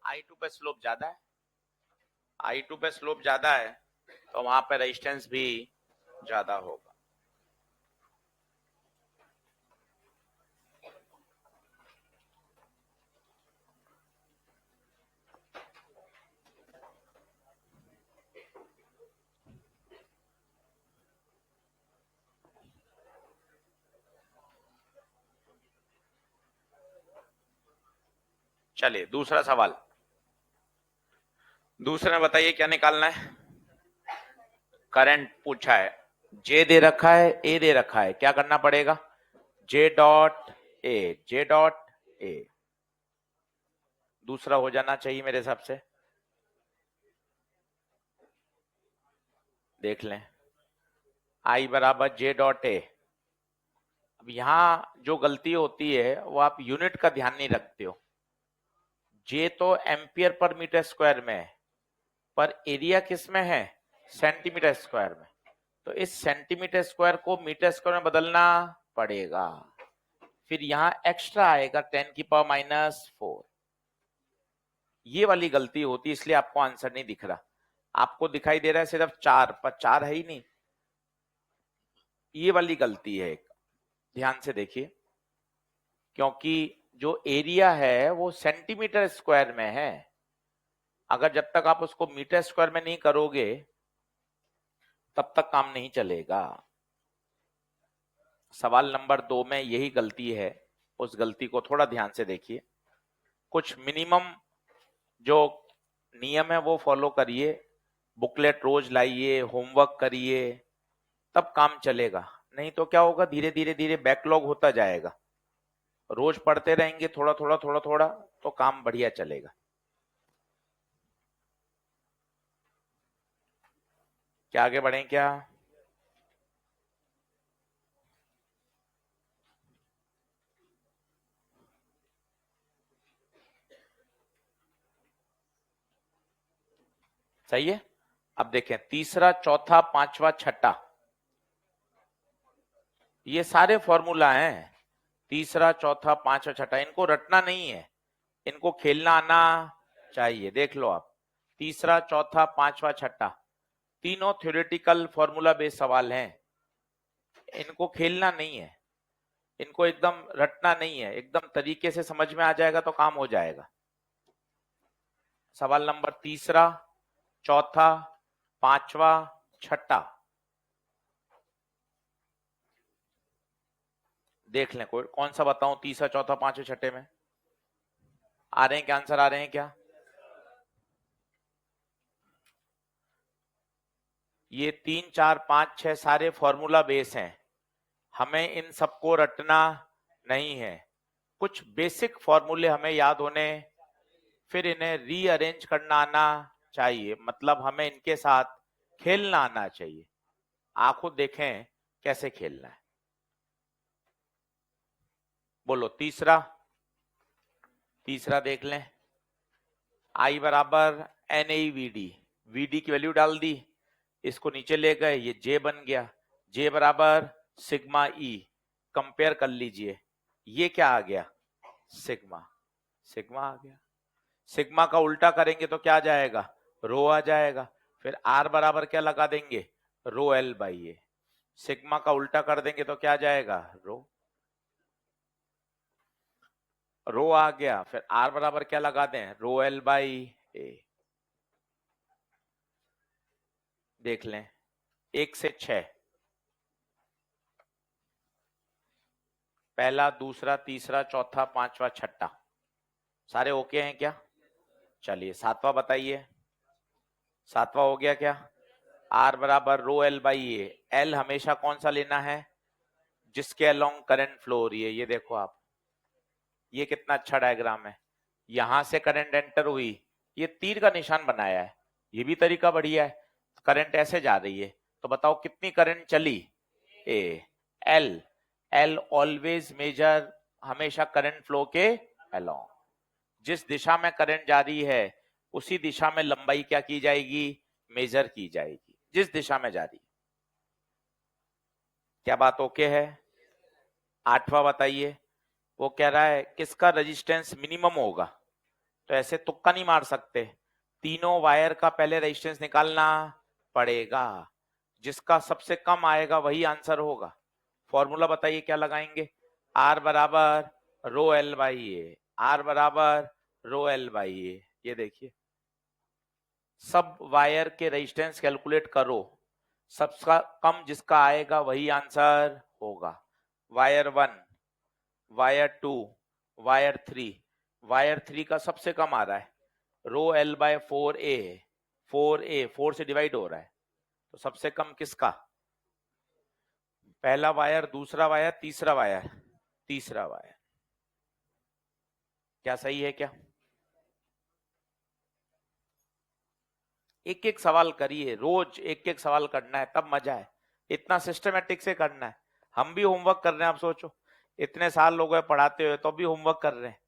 I2 पे slope ज्यादा है, I2 पे स्लोप ज्यादा है तो वहां पे रेजिस्टेंस भी ज्यादा होगा। चलिए दूसरा सवाल, दूसरे में बताइए क्या निकालना है। करंट पूछा है, जे दे रखा है, ए दे रखा है, क्या करना पड़ेगा? J dot A, J dot A दूसरा हो जाना चाहिए मेरे हिसाब से। देख लें, आई बराबर जे डॉट ए। अब यहां जो गलती होती है वो आप यूनिट का ध्यान नहीं रखते हो। जे तो एम्पियर पर मीटर स्क्वायर में है, पर एरिया किस में है? सेंटीमीटर स्क्वायर में। तो इस सेंटीमीटर स्क्वायर को मीटर स्क्वायर में बदलना पड़ेगा। फिर यहां एक्स्ट्रा आएगा 10⁻⁻⁴। ये वाली गलती होती है, इसलिए आपको आंसर नहीं दिख रहा। आपको दिखाई दे रहा है सिर्फ 4, पर 4 है ही नहीं। ये वाली गलती है एक, ध्यान से देखिए, क्योंकि जो एरिया है वो सेंटीमीटर स्क्वायर में है। अगर जब तक आप उसको मीटर स्क्वायर में नहीं करोगे तब तक काम नहीं चलेगा। सवाल नंबर 2 में यही गलती है, उस गलती को थोड़ा ध्यान से देखिए। कुछ मिनिमम जो नियम है वो फॉलो करिए, बुकलेट रोज लाइए, होमवर्क करिए, तब काम चलेगा। नहीं तो क्या होगा, धीरे धीरे धीरे बैकलॉग होता जाएगा। रोज पढ़ते रहेंगे थोड़ा थोड़ा थोड़ा थोड़ा तो काम बढ़िया चलेगा। क्या आगे बढ़े क्या? सही है। अब देखें, तीसरा, चौथा, पांचवा, छठा, ये सारे फॉर्मूला हैं। तीसरा, चौथा, पांचवा, छठा, इनको रटना नहीं है, इनको खेलना आना चाहिए। देख लो आप, तीसरा, चौथा, पांचवा, छठा, तीनों थ्योरेटिकल फॉर्मूला बेस्ड सवाल हैं। इनको खेलना नहीं है, इनको एकदम रटना नहीं है, एकदम तरीके से समझ में आ जाएगा तो काम हो जाएगा। सवाल नंबर तीसरा, चौथा, पांचवा, छठा, देख लें कोई कौन सा बताऊं, तीसरा, चौथा, पांचवा, छठे में आ रहे हैं क्या आंसर? आ रहे हैं क्या? ये 3, 4, 5, 6 सारे फॉर्मूला बेस हैं, हमें इन सबको रटना नहीं है। कुछ बेसिक फॉर्मूले हमें याद होने, फिर इन्हें रीअरेंज करना आना चाहिए, मतलब हमें इनके साथ खेलना आना चाहिए। आंखों देखें कैसे खेलना है। बोलो तीसरा, तीसरा देख लें। आई बराबर NAVD, VD की वैल्यू डाल दी, इसको नीचे ले गए, ये J बन गया। J बराबर सिग्मा E, कंपेयर कर लीजिए, ये क्या आ गया? सिग्मा, सिग्मा आ गया। सिग्मा का उल्टा करेंगे तो क्या आ जाएगा? रो आ जाएगा। फिर R बराबर क्या लगा देंगे? रो L बाई ए। सिग्मा का उल्टा कर देंगे तो क्या आ जाएगा? रो, रो आ गया। फिर R बराबर क्या लगा दें? रो L बाई ए। देख लें, 1 से 6, पहला, दूसरा, तीसरा, चौथा, पांचवा, छठा, सारे ओके हैं क्या? चलिए सातवां बताइए, सातवां हो गया क्या? आर बराबर rho L by A. L हमेशा कौन सा लेना है? जिसके अलोंग करंट फ्लो हो रही है। ये देखो आप, ये कितना अच्छा डायग्राम है। यहां से करंट एंटर हुई, ये तीर का निशान बनाया है, ये भी तरीका बढ़िया है। करंट ऐसे जा रही है तो बताओ कितनी करंट चली? ए। एल, एल ऑलवेज मेजर, हमेशा करंट फ्लो के अलोंग। जिस दिशा में करंट जा रही है उसी दिशा में लंबाई क्या की जाएगी? मेजर की जाएगी, जिस दिशा में जा रही। क्या बात ओके है? आठवां बताइए, वो कह रहा है किसका रेजिस्टेंस मिनिमम होगा? तो ऐसे तुक्का नहीं मार सकते, तीनों वायर का पहले रेजिस्टेंस निकालना पड़ेगा, जिसका सबसे कम आएगा वही आंसर होगा। फॉर्मूला बताइए क्या लगाएंगे, आर बराबर rho L by A, R बराबर रो एल बाई ए। ये देखिए सब वायर के रेजिस्टेंस कैलकुलेट करो, सबसे कम जिसका आएगा वही आंसर होगा। वायर 1, वायर 2, वायर 3, वायर 3 का सबसे कम आ रहा है rho L by 4a, 4a 4 से डिवाइड हो रहा है, तो सबसे कम किसका, पहला वायर, दूसरा वायर, तीसरा वायर, तीसरा वायर। क्या सही है क्या? एक एक सवाल करिए, रोज एक एक सवाल करना है तब मजा है, इतना सिस्टमेटिक से करना है। हम भी होमवर्क कर रहे हैं, आप सोचो इतने साल लोग पढ़ाते हुए तो भी होमवर्क कर रहे हैं।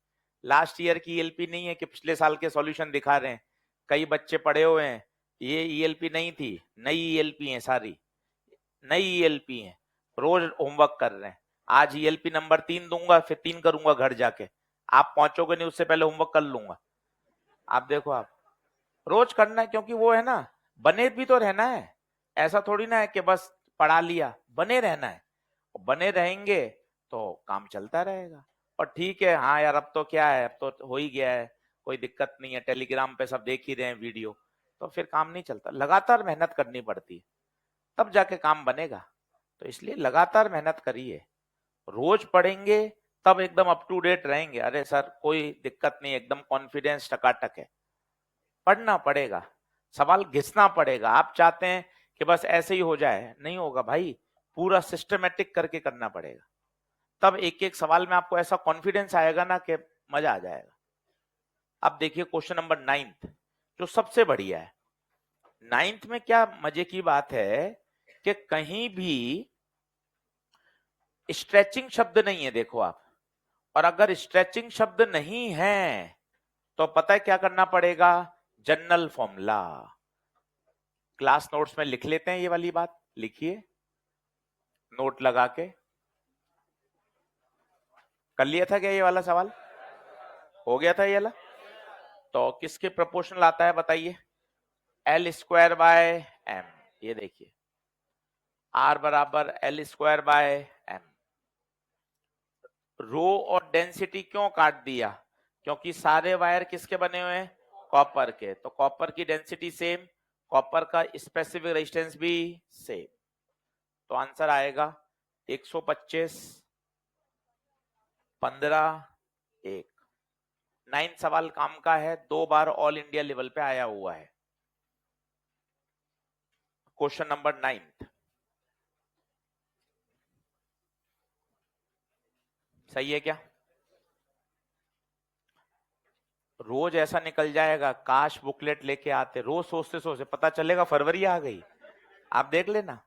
लास्ट ईयर की ईएलपी नहीं है कि पिछले साल के सॉल्यूशन दिखा रहे हैं, कई बच्चे पढ़े हुए हैं, ये ईएलपी नहीं थी, नई ईएलपी है, सारी नई ईएलपी है, रोज होमवर्क कर रहे हैं। आज ईएलपी नंबर 3 दूंगा, फिर 3 करूंगा घर जाके, आप पहुंचोगे नहीं उससे पहले होमवर्क कर लूंगा। आप देखो, आप रोज करना है, क्योंकि वो है ना, बने भी तो रहना है, ऐसा थोड़ी ना है कि बस पढ़ा लिया, बने रहना है, बने रहेंगे तो काम चलता रहेगा। और ठीक है, हाँ यार अब तो क्या है, अब तो हो ही गया है, कोई दिक्कत नहीं है, टेलीग्राम पे सब देख ही रहे हैं वीडियो, तो फिर काम नहीं चलता, लगातार मेहनत करनी पड़ती है तब जाके काम बनेगा। तो इसलिए लगातार मेहनत करिए, रोज पढ़ेंगे तब एकदम अप टू डेट रहेंगे। अरे सर कोई दिक्कत नहीं, एकदम कॉन्फिडेंस टकाटक है, पढ़ना पड़ेगा, सवाल घिसना पड़ेगा। आप चाहते हैं कि बस ऐसे ही हो जाए, नहीं होगा भाई, पूरा सिस्टमेटिक करके करना पड़ेगा, तब एक एक सवाल में आपको ऐसा कॉन्फिडेंस आएगा ना कि मजा आ जाएगा। अब देखिए क्वेश्चन नंबर 9 जो सबसे बढ़िया है। 9 में क्या मजे की बात है कि कहीं भी स्ट्रेचिंग शब्द नहीं है, देखो आप, और अगर स्ट्रेचिंग शब्द नहीं है तो पता है क्या करना पड़ेगा, जनरल फॉर्मूला। क्लास नोट्स में लिख लेते हैं, ये वाली बात लिखिए, नोट लगा के। कर लिया था क्या ये वाला सवाल, हो गया था ये वाला? तो किसके प्रोपोर्शनल आता है बताइए, एल स्क्वायर बाय एम। ये देखिए आर बराबर एल स्क्वायर बाय एम। रो और डेंसिटी क्यों काट दिया, क्योंकि सारे वायर किसके बने हुए हैं, कॉपर के, तो कॉपर की डेंसिटी सेम, कॉपर का स्पेसिफिक रेजिस्टेंस भी सेम, तो आंसर आएगा 125, 15, 1। 9 सवाल काम का है, 2 बार ऑल इंडिया लेवल पे आया हुआ है। क्वेश्चन नंबर 9 सही है क्या? रोज ऐसा निकल जाएगा, काश बुकलेट लेके आते, रोज सोचते सोचते पता चलेगा फरवरी आ गई। आप देख लेना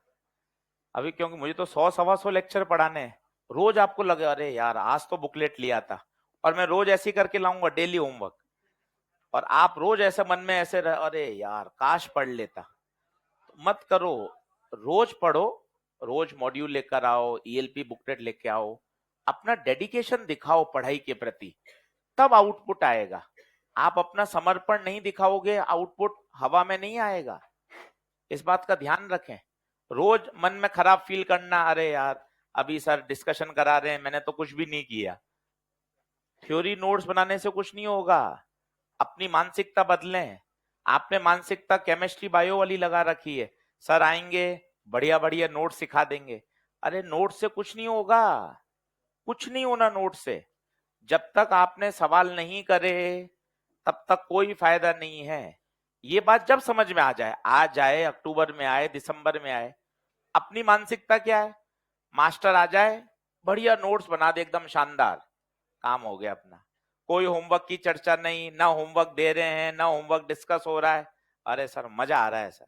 अभी, क्योंकि मुझे तो 100 सवा 100 लेक्चर पढ़ाने हैं, रोज आपको लगे अरे यार आज तो बुकलेट लिया था, और मैं रोज ऐसे करके लाऊंगा डेली होमवर्क, और आप रोज ऐसे मन में ऐसे अरे यार काश पढ़ लेता। तो मत करो, रोज पढ़ो, रोज मॉड्यूल लेकर आओ, ईएलपी बुकलेट लेके आओ, अपना डेडिकेशन दिखाओ पढ़ाई के प्रति, तब आउटपुट आएगा। आप अपना समर्पण नहीं दिखाओगे, आउटपुट हवा में नहीं आएगा, इस बात का ध्यान रखें। रोज मन में खराब फील करना, अरे यार अभी सर डिस्कशन करा रहे हैं, मैंने तो कुछ भी नहीं किया, थ्योरी नोट्स बनाने से कुछ नहीं होगा, अपनी मानसिकता बदलें। आपने मानसिकता केमिस्ट्री बायो वाली लगा रखी है, सर आएंगे बढ़िया बढ़िया नोट सिखा देंगे, अरे नोट से कुछ नहीं होगा, कुछ नहीं होना नोट से, जब तक आपने सवाल नहीं करे तब तक कोई फायदा नहीं है। ये बात जब समझ में आ जाए अक्टूबर में आए, दिसंबर में आए, अपनी मानसिकता क्या है, मास्टर आ जाए बढ़िया नोट्स बना दे एकदम शानदार, काम हो गया अपना, कोई होमवर्क की चर्चा नहीं, ना होमवर्क दे रहे हैं ना होमवर्क डिस्कस हो रहा है, अरे सर मजा आ रहा है सर,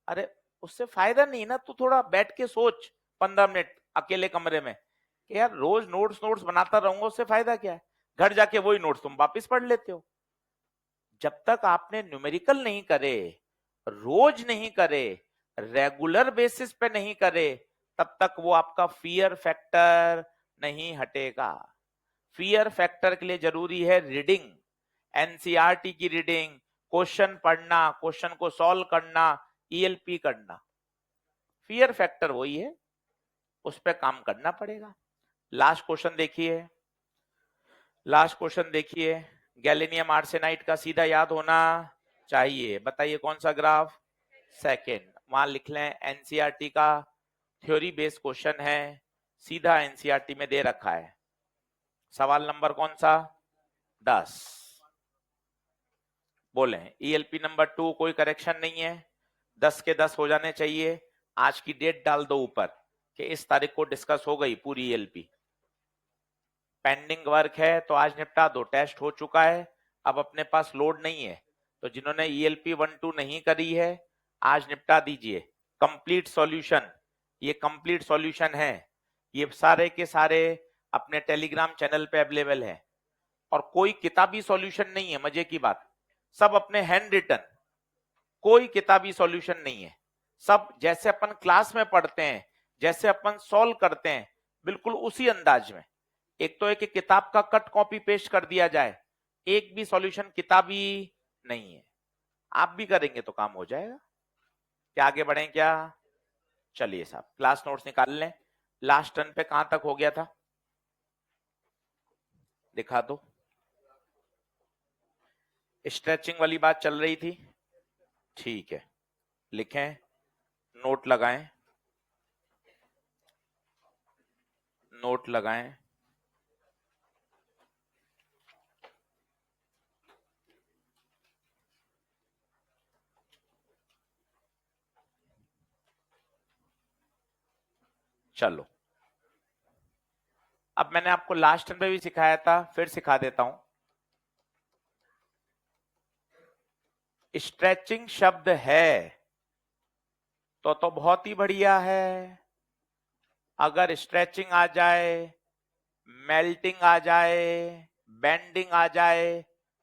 अरे उससे फायदा नहीं ना, तू थोड़ा बैठ के सोच 15 मिनट अकेले कमरे में कि यार रोज नोट्स नोट्स बनाता रहूंगा, उससे फायदा क्या है, घर जाके वही नोट्स तुम वापिस पढ़ लेते हो। जब तक आपने न्यूमेरिकल नहीं करे, रोज नहीं करे, रेगुलर बेसिस पे नहीं करे, तब तक वो आपका फियर फैक्टर नहीं हटेगा। फियर फैक्टर के लिए जरूरी है रीडिंग, एनसीईआरटी की रीडिंग, क्वेश्चन पढ़ना, क्वेश्चन को सॉल्व करना, ईएलपी करना, फियर फैक्टर वही है, उस पर काम करना पड़ेगा। लास्ट क्वेश्चन देखिए, लास्ट क्वेश्चन देखिए, गैलेनियम आर्सेनाइड का सीधा याद होना चाहिए, बताइए कौन सा ग्राफ, सेकेंड। वहां लिख लें एनसीईआरटी का थ्योरी बेस्ड क्वेश्चन है, सीधा एनसीईआरटी में दे रखा है। सवाल नंबर कौन सा, 10। बोले ईएलपी नंबर 2 कोई करेक्शन नहीं है, 10 के 10 हो जाने चाहिए। आज की डेट डाल दो ऊपर कि इस तारीख को डिस्कस हो गई पूरी ईएलपी। पेंडिंग वर्क है तो आज निपटा दो, टेस्ट हो चुका है, अब अपने पास लोड नहीं है, तो जिन्होंने ईएलपी 1-2 नहीं करी है आज निपटा दीजिए। कंप्लीट सॉल्यूशन, ये कंप्लीट सॉल्यूशन है, ये सारे के सारे अपने टेलीग्राम चैनल पे अवेलेबल है, और कोई किताबी सॉल्यूशन नहीं है, मजे की बात, सब अपने हैंड रिटन, कोई किताबी सॉल्यूशन नहीं है, सब जैसे अपन क्लास में पढ़ते हैं, जैसे अपन सॉल्व करते हैं, बिल्कुल उसी अंदाज में। एक तो है कि किताब का कट कॉपी पेस्ट कर दिया जाए, एक भी सॉल्यूशन किताबी नहीं है, आप भी करेंगे तो काम हो जाएगा। क्या आगे बढ़ें क्या, चलिए साहब क्लास नोट्स निकाल लें। लास्ट टर्न पे कहां तक हो गया था, दिखा दो, स्ट्रेचिंग वाली बात चल रही थी, ठीक है, लिखें, नोट लगाएं, नोट लगाएं। चलो, अब मैंने आपको लास्ट टर्न पे भी सिखाया था, फिर सिखा देता हूं। स्ट्रेचिंग शब्द है तो बहुत ही बढ़िया है, अगर स्ट्रेचिंग आ जाए, मेल्टिंग आ जाए, बेंडिंग आ जाए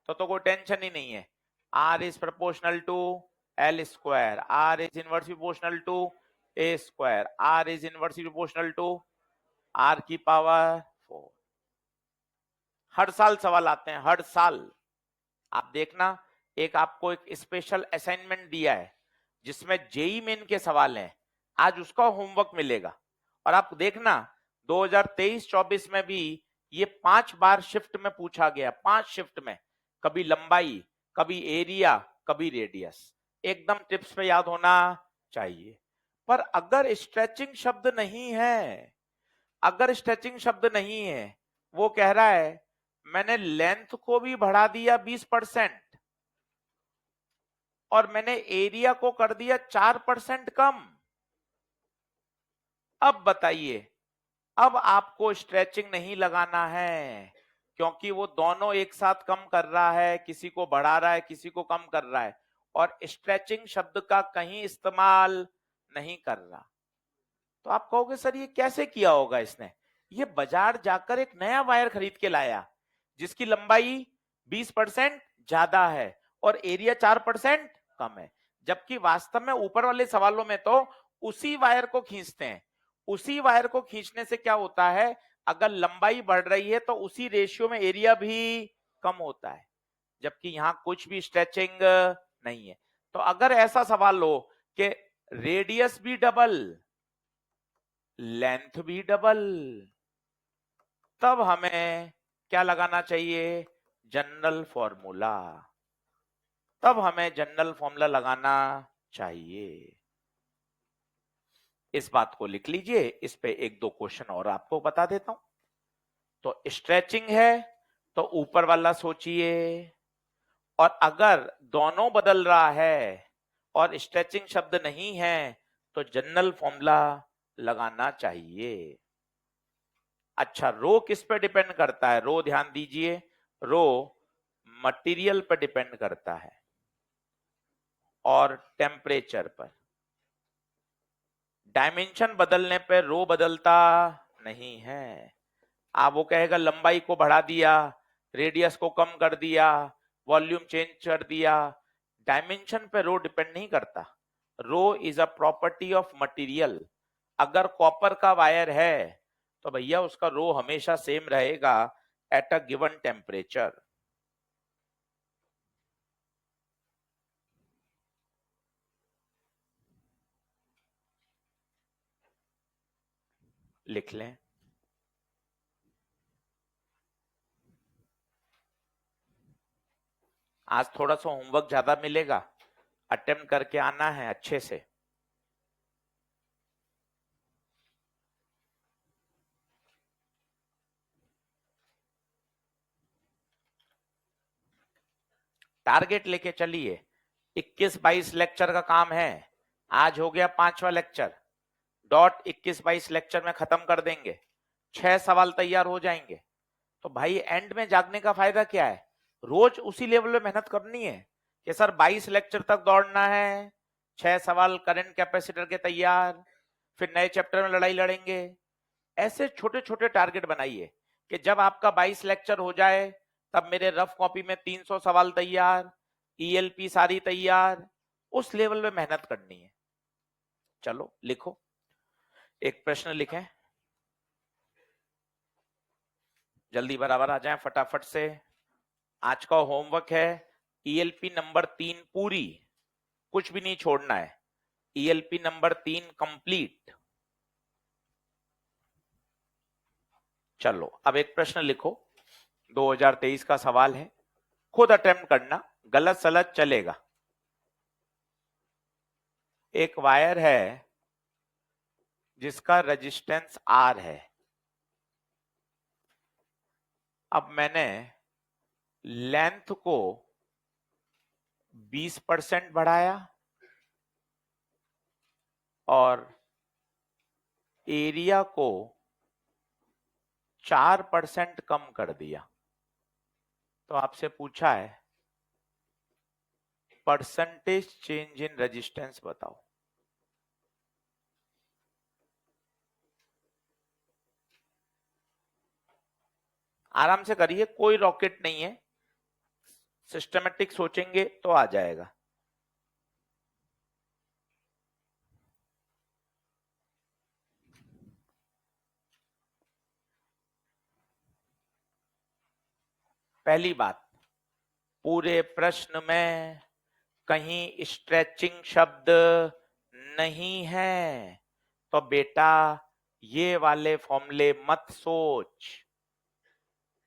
तो कोई टेंशन ही नहीं है। R इज proportional to L square, R इज inversely proportional to A square, R इज इनवर्सली प्रोपोर्शनल टू R की पावर 4। हर साल सवाल आते हैं, हर साल। आप देखना, एक आपको एक स्पेशल असाइनमेंट दिया है जिसमें जेई मेन के सवाल हैं, आज उसका होमवर्क मिलेगा। और आप देखना 2023-24 में भी ये 5 बार शिफ्ट में पूछा गया, 5 शिफ्ट में, कभी लंबाई, कभी एरिया, कभी रेडियस, एकदम टिप्स पे याद होना चाहिए। पर अगर स्ट्रेचिंग शब्द नहीं है, अगर स्ट्रेचिंग शब्द नहीं है, वो कह रहा है मैंने लेंथ को भी बढ़ा दिया 20% और मैंने एरिया को कर दिया 4% कम, अब बताइए, अब आपको स्ट्रेचिंग नहीं लगाना है, क्योंकि वो दोनों एक साथ कम कर रहा है, किसी को बढ़ा रहा है, किसी को कम कर रहा है, और स्ट्रेचिंग शब्द का कहीं इस्तेमाल नहीं कर रहा। तो आप कहोगे सर ये कैसे किया होगा इसने, ये बाजार जाकर एक नया वायर खरीद के लाया जिसकी लंबाई 20% ज्यादा है और एरिया 4% कम है, जबकि वास्तव में ऊपर वाले सवालों में तो उसी वायर को खींचते हैं। उसी वायर को खींचने से क्या होता है, अगर लंबाई बढ़ रही है तो उसी रेशियो में एरिया भी कम होता है, जबकि यहां कुछ भी स्ट्रेचिंग नहीं है। तो अगर ऐसा सवाल हो कि रेडियस भी डबल, लेंथ भी डबल, तब हमें क्या लगाना चाहिए, जनरल फॉर्मूला, तब हमें जनरल फॉर्मूला लगाना चाहिए। इस बात को लिख लीजिए, इस पे 1-2 क्वेश्चन और आपको बता देता हूं। तो स्ट्रेचिंग है तो ऊपर वाला सोचिए, और अगर दोनों बदल रहा है और स्ट्रेचिंग शब्द नहीं है तो जनरल फॉर्मूला लगाना चाहिए। अच्छा, रो किस पे डिपेंड करता है, रो ध्यान दीजिए, रो मटेरियल पर डिपेंड करता है और टेम्परेचर पर। डायमेंशन बदलने पर रो बदलता नहीं है। आप वो कहेगा लंबाई को बढ़ा दिया, रेडियस को कम कर दिया, वॉल्यूम चेंज कर दिया, डायमेंशन पे रो डिपेंड नहीं करता। Rho is a property of material. अगर कॉपर का वायर है तो भैया उसका रो हमेशा सेम रहेगा एट अ गिवन टेम्परेचर। लिख लें। आज थोड़ा सा होमवर्क ज्यादा मिलेगा, अटेम्प्ट करके आना है अच्छे से। टारगेट लेके चलिए। 21-22 लेक्चर का काम है, आज हो गया 5वां लेक्चर। डॉट 21-22 लेक्चर में खत्म कर देंगे, 6 सवाल तैयार हो जाएंगे। तो भाई एंड में जागने का फायदा क्या है? रोज उसी लेवल में मेहनत करनी है कि सर 22 लेक्चर तक दौड़ना है, 6 सवाल करंट कैपेसिटर के तैयार, फिर नए चैप्टर में लड़ाई लड़ेंगे। ऐसे छोटे छोटे टारगेट बनाइए कि जब आपका 22 लेक्चर हो जाए तब मेरे रफ कॉपी में 300 सवाल तैयार, ईएलपी सारी तैयार। उस लेवल में मेहनत करनी है। चलो लिखो, एक प्रश्न लिखें, जल्दी बराबर आ जाए फटाफट से। आज का होमवर्क है ईएलपी नंबर 3 पूरी, कुछ भी नहीं छोड़ना है। ELP number 3 complete. चलो अब एक प्रश्न लिखो, 2023 का सवाल है, खुद अटेम्प्ट करना, गलत सलत चलेगा। एक वायर है जिसका रेजिस्टेंस आर है। अब मैंने लेंथ को 20% बढ़ाया और एरिया को 4% कम कर दिया। तो आपसे पूछा है परसेंटेज चेंज इन रेजिस्टेंस बताओ। आराम से करिए, कोई रॉकेट नहीं है, सिस्टमेटिक सोचेंगे तो आ जाएगा। पहली बात, पूरे प्रश्न में कहीं स्ट्रेचिंग शब्द नहीं है, तो बेटा ये वाले फॉर्मूले मत सोच।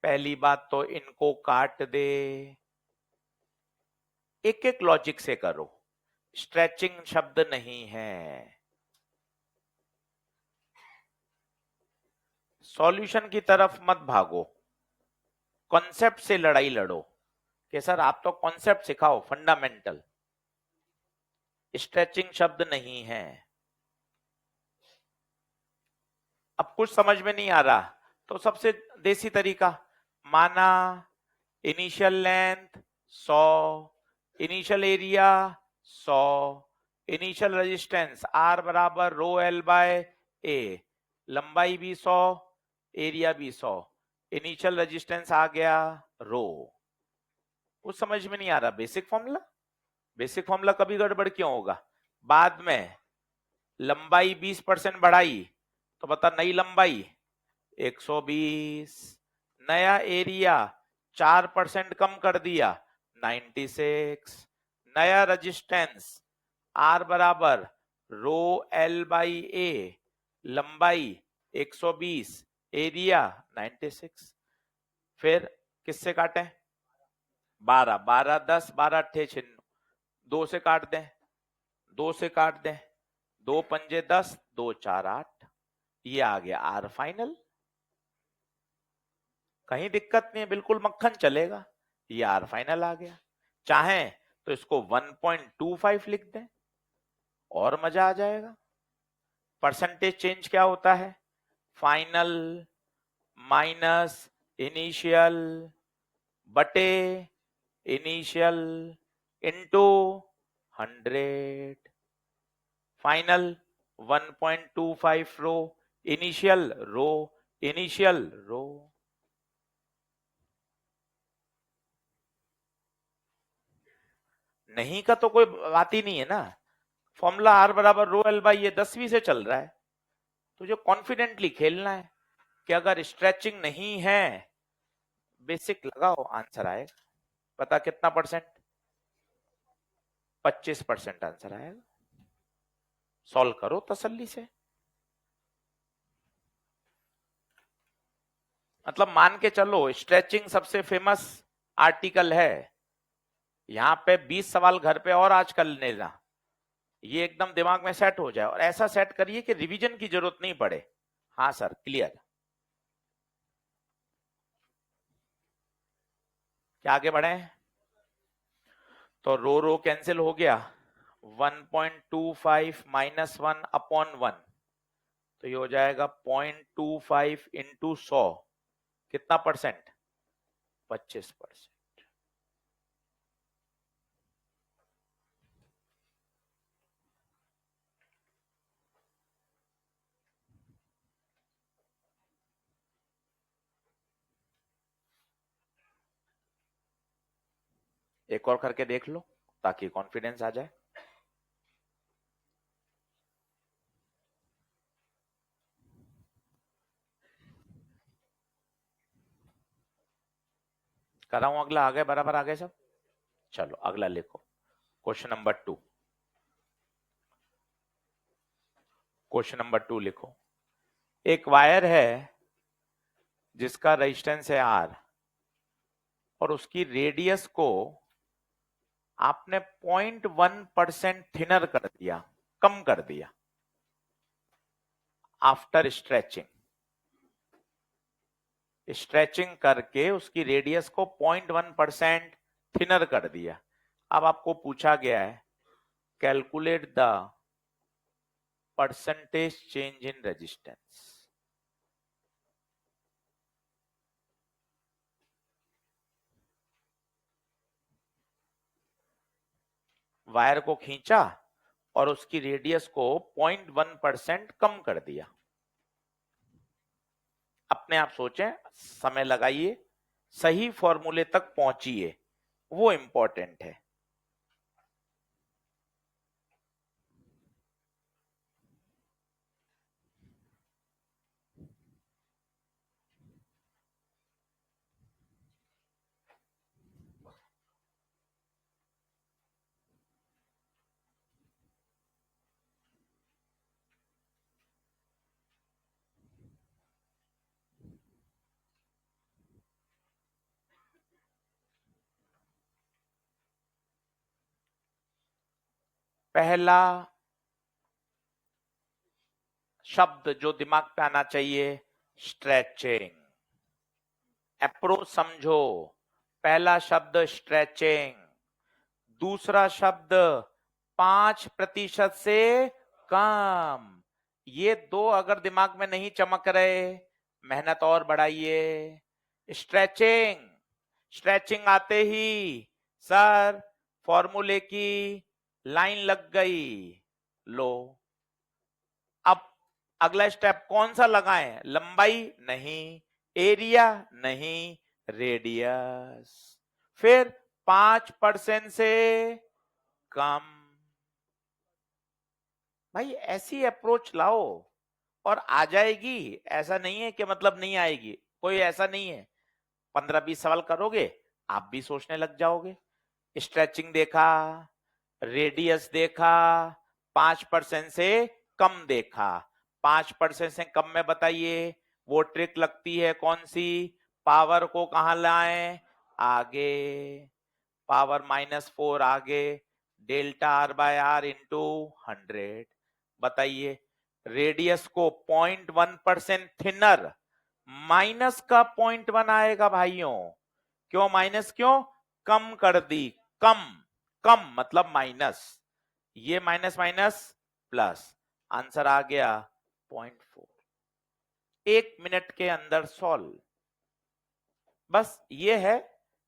पहली बात तो इनको काट दे, एक एक लॉजिक से करो, स्ट्रेचिंग शब्द नहीं है। सॉल्यूशन की तरफ मत भागो, कॉन्सेप्ट से लड़ाई लड़ो कि सर आप तो कॉन्सेप्ट सिखाओ, फंडामेंटल। स्ट्रेचिंग शब्द नहीं है। अब कुछ समझ में नहीं आ रहा तो सबसे देसी तरीका, माना initial length 100, initial area 100, initial resistance R बराबर रो एल बाय ए, लंबाई भी 100, एरिया भी 100, इनिशियल रेजिस्टेंस आ गया रो। कुछ समझ में नहीं आ रहा, बेसिक फॉर्मूला। बेसिक फॉर्मूला कभी गड़बड़ क्यों होगा? बाद में लंबाई 20% बढ़ाई तो बता नई लंबाई 120, नया एरिया 4% कम कर दिया 96, नया रेजिस्टेंस आर बराबर रो एल बाई ए, लंबाई 120, एरिया 96। फिर किससे काटें? 12, 12 10, 12 अट्ठे 96, 2 से काट दें, 2 से काट दें, 2 पंजे 10, 2 4 8, ये आ गया आर फाइनल। कहीं दिक्कत नहीं है, बिल्कुल मक्खन चलेगा। ये आर फाइनल आ गया। चाहे तो इसको 1.25 लिख दें और मजा आ जाएगा। परसेंटेज चेंज क्या होता है? फाइनल माइनस इनिशियल बटे इनिशियल इनटू 100। फाइनल 1.25 रो, इनिशियल रो, इनिशियल रो। नहीं का तो कोई बात ही नहीं है ना। फॉर्मूला आर बराबर रो एल बाई ये 10वीं से चल रहा है। तुझे कॉन्फिडेंटली खेलना है कि अगर स्ट्रेचिंग नहीं है, बेसिक लगाओ, आंसर आएगा। पता कितना परसेंट? 25% आंसर आएगा। सॉल्व करो तसल्ली से। मतलब मान के चलो स्ट्रेचिंग सबसे फेमस आर्टिकल है, यहाँ पे 20 सवाल घर पे और आज कर लेना, ये एकदम दिमाग में सेट हो जाए, और ऐसा सेट करिए कि रिवीजन की जरूरत नहीं पड़े। हाँ सर, क्लियर। क्या आगे बढ़े? तो रो रो कैंसिल हो गया, 1.25 माइनस 1 अपॉन 1, तो ये हो जाएगा 0.25 इंटू 100, कितना परसेंट? 25%। एक और करके देख लो ताकि कॉन्फिडेंस आ जाए। कराऊं अगला? आ गए बराबर? आ गए सब? चलो अगला लिखो, क्वेश्चन नंबर 2। क्वेश्चन नंबर 2 लिखो। एक वायर है जिसका रेजिस्टेंस है R और उसकी रेडियस को आपने 0.1% थिनर कर दिया, कम कर दिया आफ्टर स्ट्रेचिंग करके उसकी रेडियस को 0.1% थिनर कर दिया। अब आपको पूछा गया है calculate the percentage change in resistance. Wire को खींचा और उसकी रेडियस को 0.1% कम कर दिया। अपने आप सोचें, समय लगाइए, सही फॉर्मूले तक पहुंचिए, वो इंपॉर्टेंट है। पहला शब्द जो दिमाग पे आना चाहिए, स्ट्रेचिंग। अप्रोच समझो, पहला शब्द स्ट्रेचिंग, दूसरा शब्द 5% से कम। ये दो अगर दिमाग में नहीं चमक रहे, मेहनत और बढ़ाइए। स्ट्रेचिंग, स्ट्रेचिंग आते ही सर फॉर्मूले की लाइन लग गई। लो, अब अगला स्टेप कौन सा लगाएं? लंबाई नहीं, एरिया नहीं, रेडियस। फिर 5% से कम। भाई ऐसी अप्रोच लाओ और आ जाएगी। ऐसा नहीं है कि मतलब नहीं आएगी, कोई ऐसा नहीं है। 15-20 सवाल करोगे आप भी सोचने लग जाओगे। स्ट्रेचिंग देखा, रेडियस देखा, 5% से कम देखा। 5% से कम में बताइए वो ट्रिक लगती है कौन सी? पावर को कहां लाएं? आगे, पावर -4 आगे, delta R by R into 100। बताइए, रेडियस को 0.1% थिनर, माइनस का 0.1 आएगा भाइयों। क्यों माइनस? क्यों? कम कर दी, कम, कम मतलब माइनस, ये माइनस माइनस प्लस, आंसर आ गया 0.4। 1 मिनट के अंदर सॉल्व। बस ये है,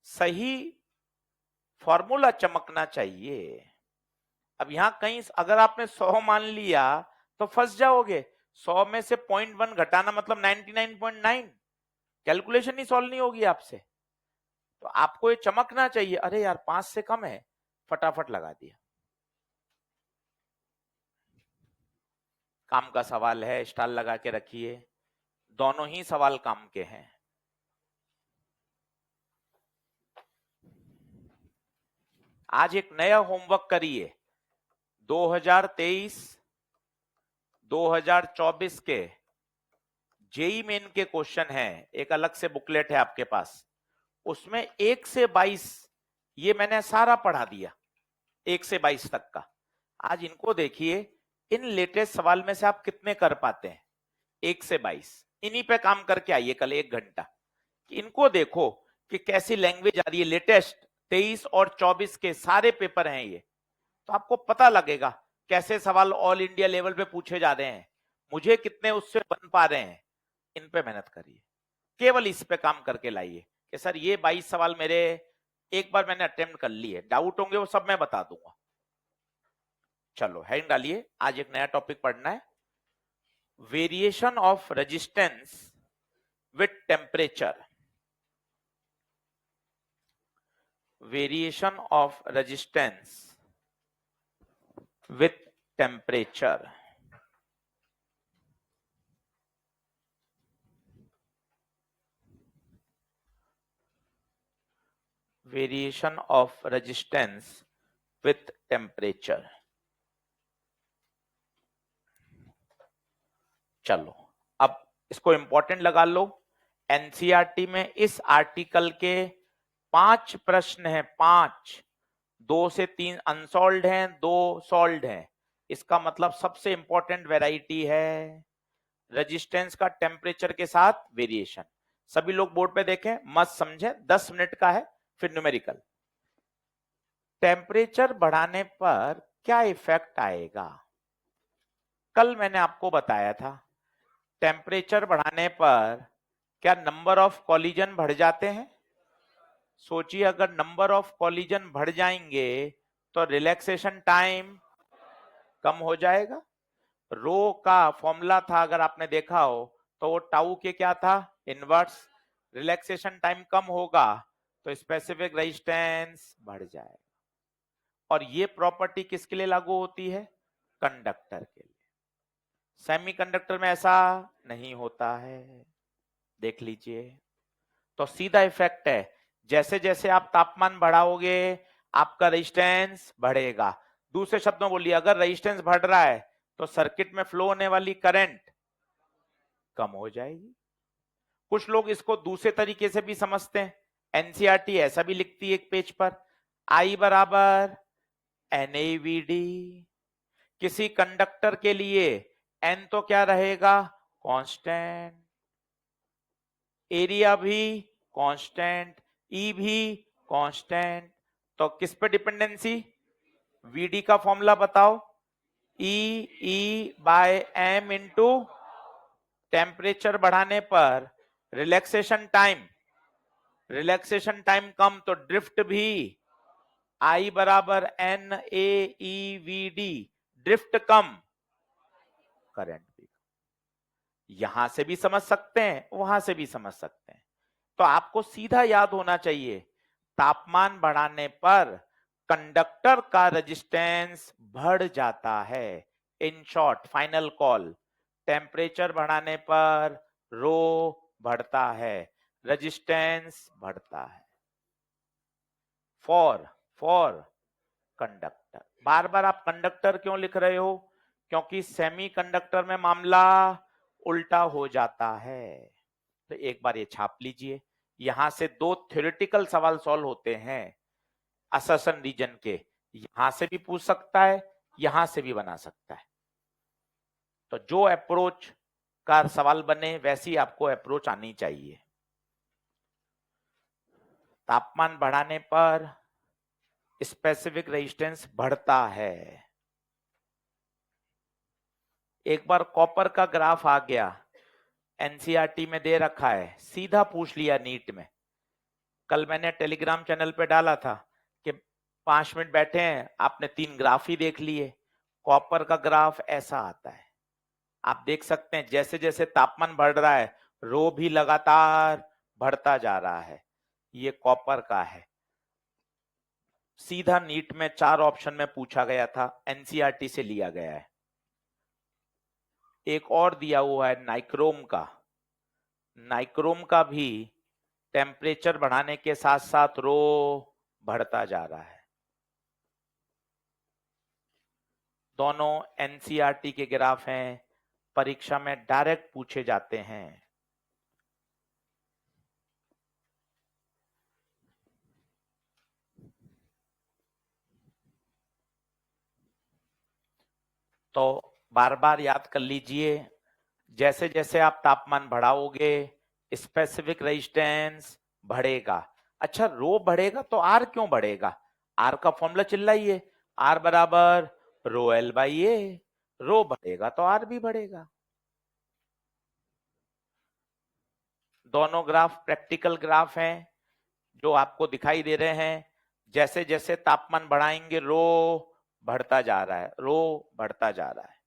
सही फॉर्मूला चमकना चाहिए। अब यहां कहीं अगर आपने 100 मान लिया तो फंस जाओगे। 100 में से 0.1 घटाना मतलब 99.9, कैलकुलेशन ही सॉल्व नहीं होगी आपसे। तो आपको ये चमकना चाहिए, अरे यार 5 से कम है, फटाफट लगा दिया। काम का सवाल है, स्टार लगा के रखिए, दोनों ही सवाल काम के हैं। आज एक नया होमवर्क करिए, 2023 2024 के जेई मेन के क्वेश्चन है, एक अलग से बुकलेट है आपके पास, उसमें 1 से 22 ये मैंने सारा पढ़ा दिया, 1 से 22 तक का। आज इनको देखिए, इन लेटेस्ट सवाल में से आप कितने कर पाते हैं, 1 से 22। इन्हीं पे काम करके आइए कल 1 घंटा, इनको देखो कि कैसी लैंग्वेज आ रही है। लेटेस्ट 23 और 24 के सारे पेपर हैं ये, तो आपको पता लगेगा कैसे सवाल ऑल इंडिया लेवल पे पूछे जा रहे हैं, मुझे कितने उससे बन पा रहे हैं। इन पे मेहनत करिए, केवल इस पे काम करके लाइए कि सर ये 22 सवाल मेरे एक बार मैंने अटेम्प्ट कर लिए, डाउट होंगे वो सब मैं बता दूंगा। चलो हेडिंग डालिए, आज एक नया टॉपिक पढ़ना है, variation of resistance with temperature. Variation of resistance with temperature. Variation of resistance with temperature. चलो अब इसको इंपॉर्टेंट लगा लो। एनसीईआरटी में इस आर्टिकल के 5 प्रश्न हैं, 5, 2 से 3 अनसॉल्व्ड हैं, 2 सॉल्व्ड हैं। इसका मतलब सबसे इंपॉर्टेंट वैरायटी है रेजिस्टेंस का टेम्परेचर के साथ वेरिएशन। सभी लोग बोर्ड पे देखें, मस्त समझें, 10 मिनट का है, फिर न्यूमेरिकल। टेम्परेचर बढ़ाने पर क्या इफेक्ट आएगा? कल मैंने आपको बताया था, टेम्परेचर बढ़ाने पर क्या नंबर ऑफ कॉलिजन बढ़ जाते हैं? सोचिए, अगर नंबर ऑफ कॉलिजन बढ़ जाएंगे तो रिलैक्सेशन टाइम कम हो जाएगा। रो का फॉर्मूला था, अगर आपने देखा हो तो वो टाउ के क्या था, इनवर्स। रिलैक्सेशन टाइम कम होगा तो स्पेसिफिक रेजिस्टेंस बढ़ जाएगा। और ये प्रॉपर्टी किसके लिए लागू होती है? कंडक्टर के लिए। सेमीकंडक्टर में ऐसा नहीं होता है, देख लीजिए। तो सीधा इफेक्ट है, जैसे जैसे आप तापमान बढ़ाओगे आपका रेजिस्टेंस बढ़ेगा। दूसरे शब्दों में बोलिए, अगर रेजिस्टेंस बढ़ रहा है तो सर्किट में फ्लो होने वाली करंट कम हो जाएगी। कुछ लोग इसको दूसरे तरीके से भी समझते हैं, एनसीईआरटी ऐसा भी लिखती है एक पेज पर, I बराबर NaVd। किसी कंडक्टर के लिए N तो क्या रहेगा, कांस्टेंट, एरिया भी कांस्टेंट, E भी कांस्टेंट। तो किस पे डिपेंडेंसी? Vd का फॉर्मूला बताओ, E/m इंटू टेम्परेचर बढ़ाने पर रिलैक्सेशन टाइम, रिलैक्सेशन टाइम कम तो ड्रिफ्ट भी, I बराबर NaEVd, ड्रिफ्ट कम, करंट भी। यहां से भी समझ सकते हैं, वहां से भी समझ सकते हैं। तो आपको सीधा याद होना चाहिए, तापमान बढ़ाने पर कंडक्टर का रेजिस्टेंस बढ़ जाता है। In short, final call, temperature बढ़ाने पर रो बढ़ता है, रेजिस्टेंस बढ़ता है। For conductor. बार बार आप कंडक्टर क्यों लिख रहे हो? क्योंकि सेमीकंडक्टर में मामला उल्टा हो जाता है। तो एक बार ये छाप लीजिए, यहां से 2 थ्योरेटिकल सवाल सॉल्व होते हैं असर्शन रीजन के, यहां से भी पूछ सकता है, यहां से भी बना सकता है। तो जो अप्रोच का सवाल बने वैसी आपको अप्रोच आनी चाहिए। तापमान बढ़ाने पर स्पेसिफिक रेजिस्टेंस बढ़ता है। एक बार कॉपर का ग्राफ आ गया, एनसीईआरटी में दे रखा है, सीधा पूछ लिया नीट में। कल मैंने टेलीग्राम चैनल पे डाला था कि 5 मिनट बैठे हैं, आपने 3 ग्राफ ही देख लिए। कॉपर का ग्राफ ऐसा आता है, आप देख सकते हैं जैसे जैसे तापमान बढ़ रहा है रो भी लगातार बढ़ता जा रहा है। ये कॉपर का है, सीधा नीट में 4 ऑप्शन में पूछा गया था, एनसीईआरटी से लिया गया है। एक और दिया हुआ है नाइक्रोम का, नाइक्रोम का भी टेम्परेचर बढ़ाने के साथ साथ रो बढ़ता जा रहा है। दोनों एनसीईआरटी के ग्राफ हैं, परीक्षा में डायरेक्ट पूछे जाते हैं। तो बार बार याद कर लीजिए, जैसे जैसे आप तापमान बढ़ाओगे स्पेसिफिक रेजिस्टेंस बढ़ेगा। अच्छा, रो बढ़ेगा तो आर क्यों बढ़ेगा? आर का फॉर्मूला चिल्लाइए, आर बराबर रो एल बाई ए। रो बढ़ेगा तो आर भी बढ़ेगा। दोनों ग्राफ प्रैक्टिकल ग्राफ हैं जो आपको दिखाई दे रहे हैं। जैसे जैसे तापमान बढ़ाएंगे रो बढ़ता जा रहा है, रो बढ़ता जा रहा है।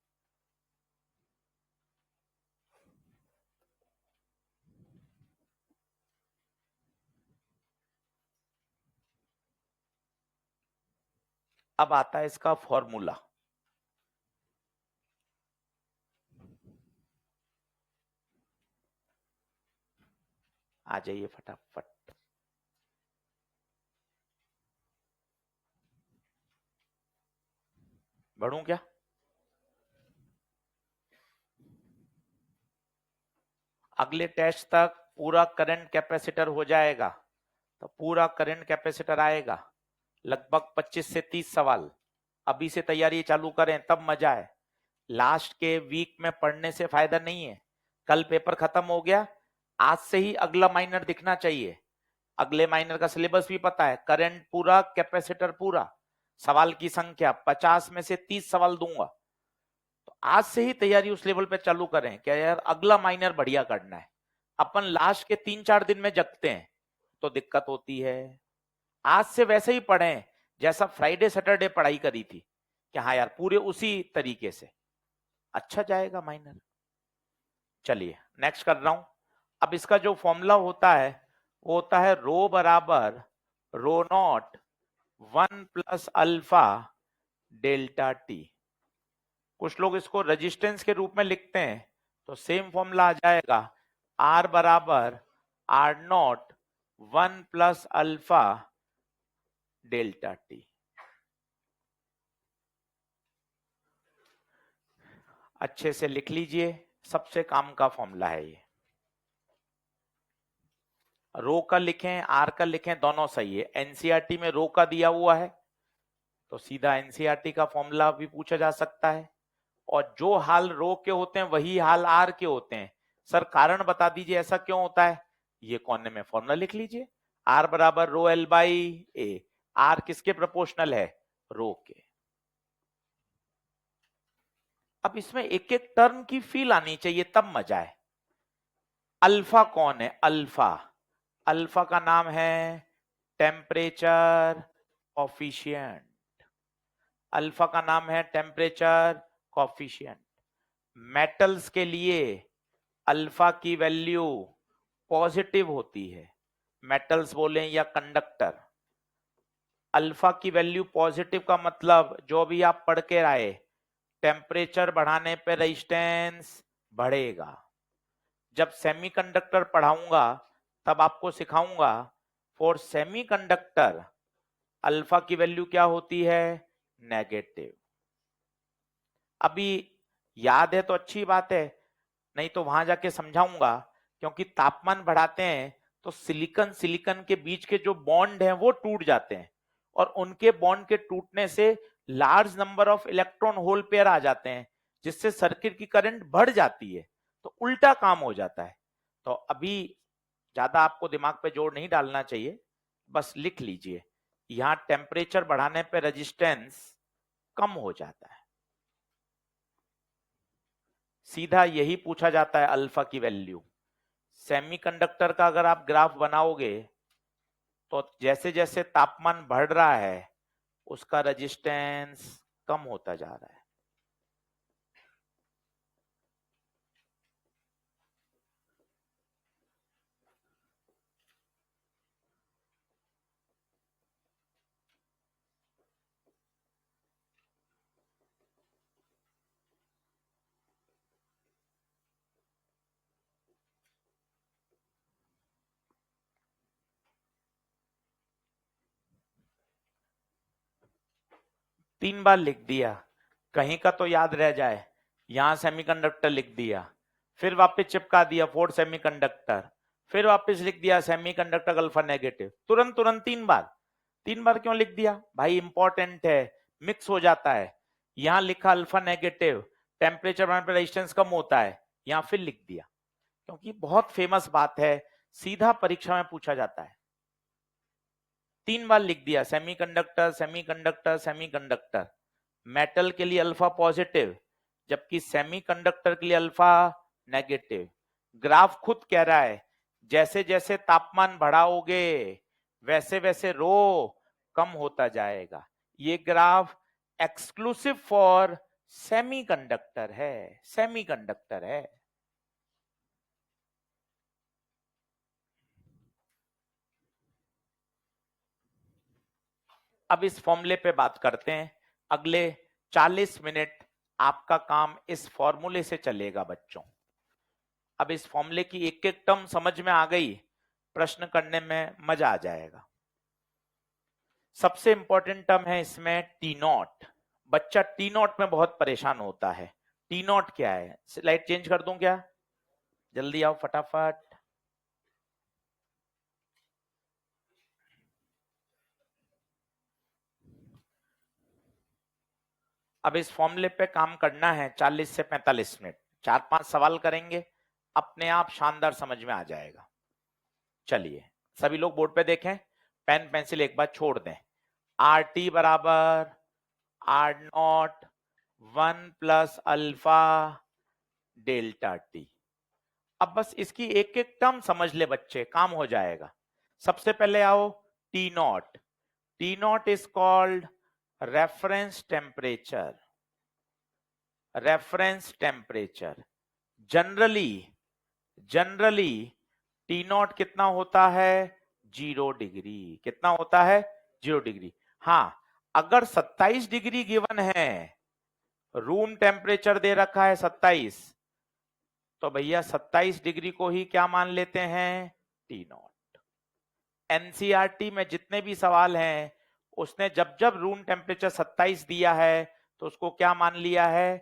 अब आता है इसका फॉर्मूला। आ जाइए फटाफट। बढ़ूं क्या? अगले टेस्ट तक पूरा करंट कैपेसिटर हो जाएगा, तो पूरा करंट कैपेसिटर आएगा, लगभग 25 से 30 सवाल। अभी से तैयारी चालू करें तब मजा है। लास्ट के वीक में पढ़ने से फायदा नहीं है। कल पेपर खत्म हो गया, आज से ही अगला माइनर दिखना चाहिए। अगले माइनर का सिलेबस भी पता है, करंट पूरा, कैपेसिटर पूरा, सवाल की संख्या 50 में से 30 सवाल दूंगा। तो आज से ही तैयारी उस लेवल पे चालू करें क्या यार, अगला माइनर बढ़िया करना है। अपन लास्ट के 3-4 दिन में जगते हैं तो दिक्कत होती है। आज से वैसे ही पढ़ें जैसा फ्राइडे सैटरडे पढ़ाई करी थी कि हाँ यार पूरे उसी तरीके से, अच्छा जाएगा माइनर। चलिए नेक्स्ट कर रहा हूं। अब इसका जो फॉर्मूला होता है वो होता है रो बराबर rho naught 1 plus alpha delta T. कुछ लोग इसको रेजिस्टेंस के रूप में लिखते हैं, तो सेम फॉर्मूला आ जाएगा, आर बराबर are not 1 plus alpha delta T. अच्छे से लिख लीजिए, सबसे काम का फॉर्मूला है ये। रो का लिखें आर का लिखें दोनों सही है। एनसीईआरटी में रो का दिया हुआ है तो सीधा एनसीईआरटी का फॉर्मूला भी पूछा जा सकता है, और जो हाल रो के होते हैं वही हाल आर के होते हैं। सर कारण बता दीजिए ऐसा क्यों होता है? ये कोने में फॉर्मूला लिख लीजिए, आर बराबर rho L by A. R किसके प्रोपोर्शनल है? रो के। अब इसमें एक एक टर्म की फील आनी चाहिए तब मजा है। अल्फा कौन है? अल्फा, अल्फा का नाम है टेम्परेचर कॉफिशिएंट। अल्फा का नाम है टेम्परेचर कॉफिशिएंट। मेटल्स के लिए अल्फा की वैल्यू पॉजिटिव होती है, मेटल्स बोले या कंडक्टर। अल्फा की वैल्यू पॉजिटिव का मतलब जो भी आप पढ़ के आए, टेम्परेचर बढ़ाने पे रेजिस्टेंस बढ़ेगा। जब सेमीकंडक्टर पढ़ाऊंगा तब आपको सिखाऊंगा, फॉर सेमीकंडक्टर अल्फा की वैल्यू क्या होती है? नेगेटिव। अभी याद है तो अच्छी बात है, नहीं तो वहां जाके समझाऊंगा। क्योंकि तापमान बढ़ाते हैं तो सिलिकॉन सिलिकॉन के बीच के जो बॉन्ड हैं वो टूट जाते हैं, और उनके बॉन्ड के टूटने से large number of electron hole pair आ जाते हैं, जिससे सर्किट की करंट बढ़ जाती है, तो उल्टा काम हो जाता है। तो अभी ज्यादा आपको दिमाग पे जोर नहीं डालना चाहिए, बस लिख लीजिए, यहां टेम्परेचर बढ़ाने पे रेजिस्टेंस कम हो जाता है। सीधा यही पूछा जाता है अल्फा की वैल्यू। सेमीकंडक्टर का अगर आप ग्राफ बनाओगे तो जैसे जैसे तापमान बढ़ रहा है उसका रेजिस्टेंस कम होता जा रहा है। 3 बार लिख दिया, कहीं का तो याद रह जाए। यहां सेमीकंडक्टर लिख दिया, फिर वापस चिपका दिया 4 सेमीकंडक्टर, फिर वापस लिख दिया सेमीकंडक्टर अल्फा नेगेटिव, तुरंत तुरंत 3 बार क्यों लिख दिया भाई? इंपॉर्टेंट है, मिक्स हो जाता है। यहां लिखा अल्फा नेगेटिव, टेम्परेचर बढ़ने पर रेजिस्टेंस कम होता है, यहां फिर लिख दिया, क्योंकि बहुत फेमस बात है, सीधा परीक्षा में पूछा जाता है। 3 बार लिख दिया सेमीकंडक्टर सेमीकंडक्टर सेमीकंडक्टर। मेटल के लिए अल्फा पॉजिटिव, जबकि सेमीकंडक्टर के लिए अल्फा नेगेटिव। ग्राफ खुद कह रहा है जैसे जैसे तापमान बढ़ाओगे वैसे वैसे रो कम होता जाएगा। ये ग्राफ एक्सक्लूसिव फॉर सेमीकंडक्टर है, सेमीकंडक्टर है। अब इस फॉर्मूले पे बात करते हैं। अगले 40 मिनट आपका काम इस फॉर्मूले से चलेगा बच्चों। अब इस फॉर्मूले की एक एक टर्म समझ में आ गई, प्रश्न करने में मजा आ जाएगा। सबसे इंपॉर्टेंट टर्म है इसमें टी नॉट। बच्चा टी नॉट में बहुत परेशान होता है। टी नॉट क्या है? स्लाइड चेंज कर दूं क्या? जल्दी आओ फटाफट। अब इस फॉर्मूले पे काम करना है 40 से 45 मिनट, 4-5 सवाल करेंगे, अपने आप शानदार समझ में आ जाएगा। चलिए सभी लोग बोर्ड पे देखें, पेन पेंसिल एक बार छोड़ दें। आर टी बराबर are not 1 plus alpha delta T. अब बस इसकी एक एक टर्म समझ ले बच्चे, काम हो जाएगा। सबसे पहले आओ T not. T not is called reference temperature. Reference temperature generally T not कितना होता है? 0 डिग्री। कितना होता है? 0 डिग्री। हाँ, अगर 27 डिग्री गिवन है, रूम टेम्परेचर दे रखा है 27, तो भैया 27 डिग्री को ही क्या मान लेते हैं? T not. एनसीईआरटी में जितने भी सवाल हैं उसने जब जब रूम टेम्परेचर 27 दिया है तो उसको क्या मान लिया है?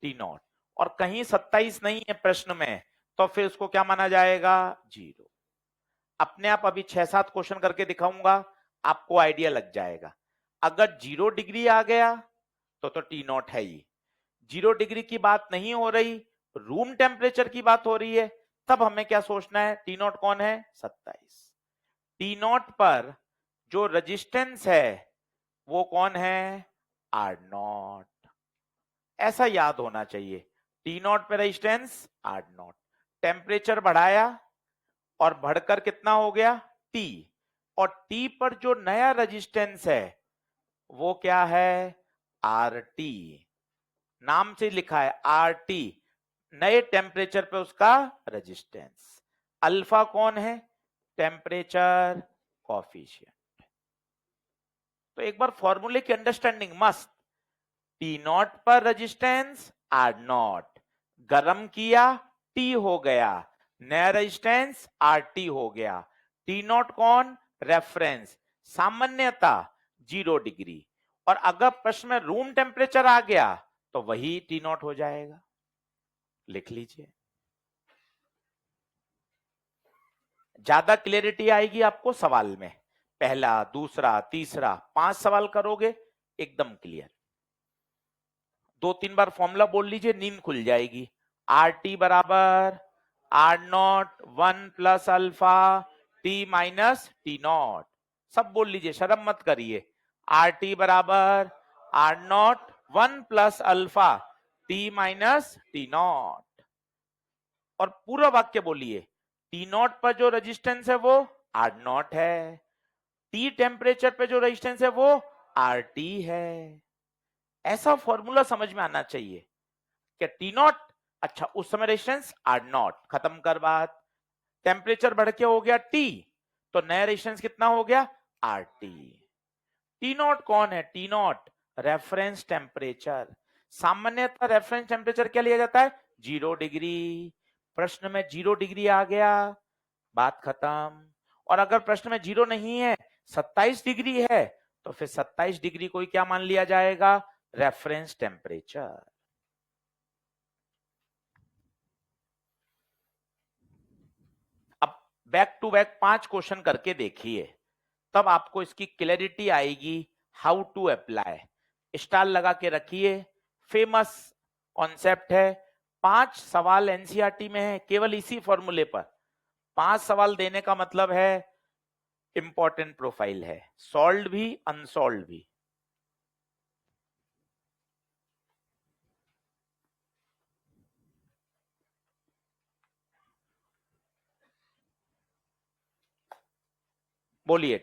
T not. और कहीं 27 नहीं है प्रश्न में तो फिर उसको क्या माना जाएगा? 0। अपने आप अभी 6-7 क्वेश्चन करके दिखाऊंगा, आपको आइडिया लग जाएगा। अगर 0 डिग्री आ गया तो टी नॉट है ही। 0 डिग्री की बात नहीं हो रही, रूम टेम्परेचर की बात हो रही है, तब हमें क्या सोचना है? टी नॉट कौन है? 27। टी नॉट पर जो रेजिस्टेंस है वो कौन है? R not. ऐसा याद होना चाहिए, टी नॉट पे रेजिस्टेंस आर नॉट। टेम्परेचर बढ़ाया और बढ़कर कितना हो गया? टी। और टी पर जो नया रेजिस्टेंस है वो क्या है? R T. नाम से लिखा है आर टी, नए टेम्परेचर पे उसका रेजिस्टेंस। अल्फा कौन है? Temperature coefficient. तो एक बार फॉर्मूले की अंडरस्टैंडिंग मस्त। टी नॉट पर रेजिस्टेंस आर नॉट, गरम किया टी हो गया, नया रेजिस्टेंस आर टी हो गया। टी नॉट कौन? रेफरेंस। सामान्यता 0 डिग्री। और अगर प्रश्न में रूम टेम्परेचर आ गया तो वही टी नॉट हो जाएगा। लिख लीजिए, ज्यादा क्लियरिटी आएगी आपको सवाल में। पहला, दूसरा, तीसरा, 5 सवाल करोगे एकदम क्लियर। 2-3 बार फॉर्मूला बोल लीजिए, नींद खुल जाएगी। आर टी बराबर are not 1 plus alpha T minus T not. सब बोल लीजिए, शर्म मत करिए। आर टी बराबर are not 1 plus alpha T minus T not. और पूरा वाक्य बोलिए, टी नॉट पर जो रेजिस्टेंस है वो आर नॉट है, टी टेम्परेचर पे जो रेजिस्टेंस है वो आर टी है। ऐसा फॉर्मूला समझ में आना चाहिए कि टी नॉट, अच्छा उस समय रेजिस्टेंस आर नॉट, खत्म कर बात। टेम्परेचर बढ़ के हो गया टी, तो नया रेजिस्टेंस कितना हो गया? R T. टी नॉट कौन है? T not reference temperature. सामान्यतः रेफरेंस टेम्परेचर क्या लिया जाता है? 0 डिग्री। प्रश्न में 0 डिग्री आ गया, बात खत्म। और अगर प्रश्न में 0 नहीं है, 27 डिग्री है, तो फिर 27 डिग्री को ही क्या मान लिया जाएगा? Reference temperature. Back to back 5 question करके देखिए, तब आपको इसकी क्लैरिटी आएगी हाउ टू अप्लाई। स्टार लगा के रखिए, फेमस कॉन्सेप्ट है। 5 सवाल एनसीईआरटी में है केवल इसी फॉर्मूले पर। 5 सवाल देने का मतलब है इंपॉर्टेंट प्रोफाइल है, सॉल्व भी अनसॉल्व भी। बोलिए,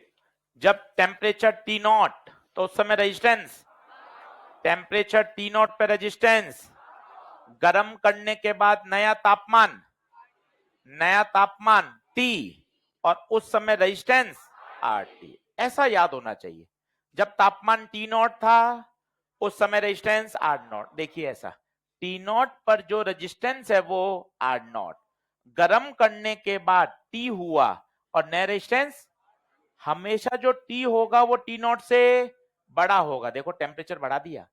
जब टेम्परेचर टी नॉट तो उस समय रेजिस्टेंस, टेम्परेचर टी नॉट पे रेजिस्टेंस, गर्म करने के बाद नया तापमान टी, और उस समय रेजिस्टेंस आर टी। ऐसा याद होना चाहिए, जब तापमान टी नॉट था उस समय रेजिस्टेंस आर नॉट। देखिए ऐसा, टी नॉट पर जो रेजिस्टेंस है वो आर नॉट, गर्म करने के बाद टी हुआ और नया रेजिस्टेंस, हमेशा जो टी होगा वो टी नॉट से बड़ा होगा। देखो टेम्परेचर बढ़ा दिया।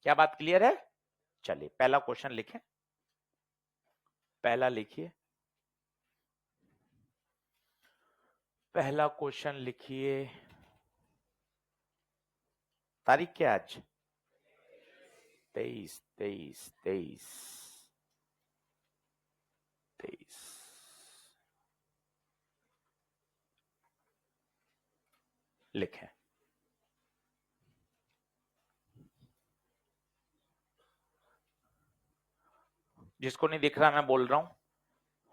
क्या बात क्लियर है? चलिए पहला क्वेश्चन लिखें, पहला लिखिए, पहला क्वेश्चन लिखिए। तारीख क्या आज? 23 23 23 23। लिखें, जिसको नहीं दिख रहा मैं बोल रहा हूं,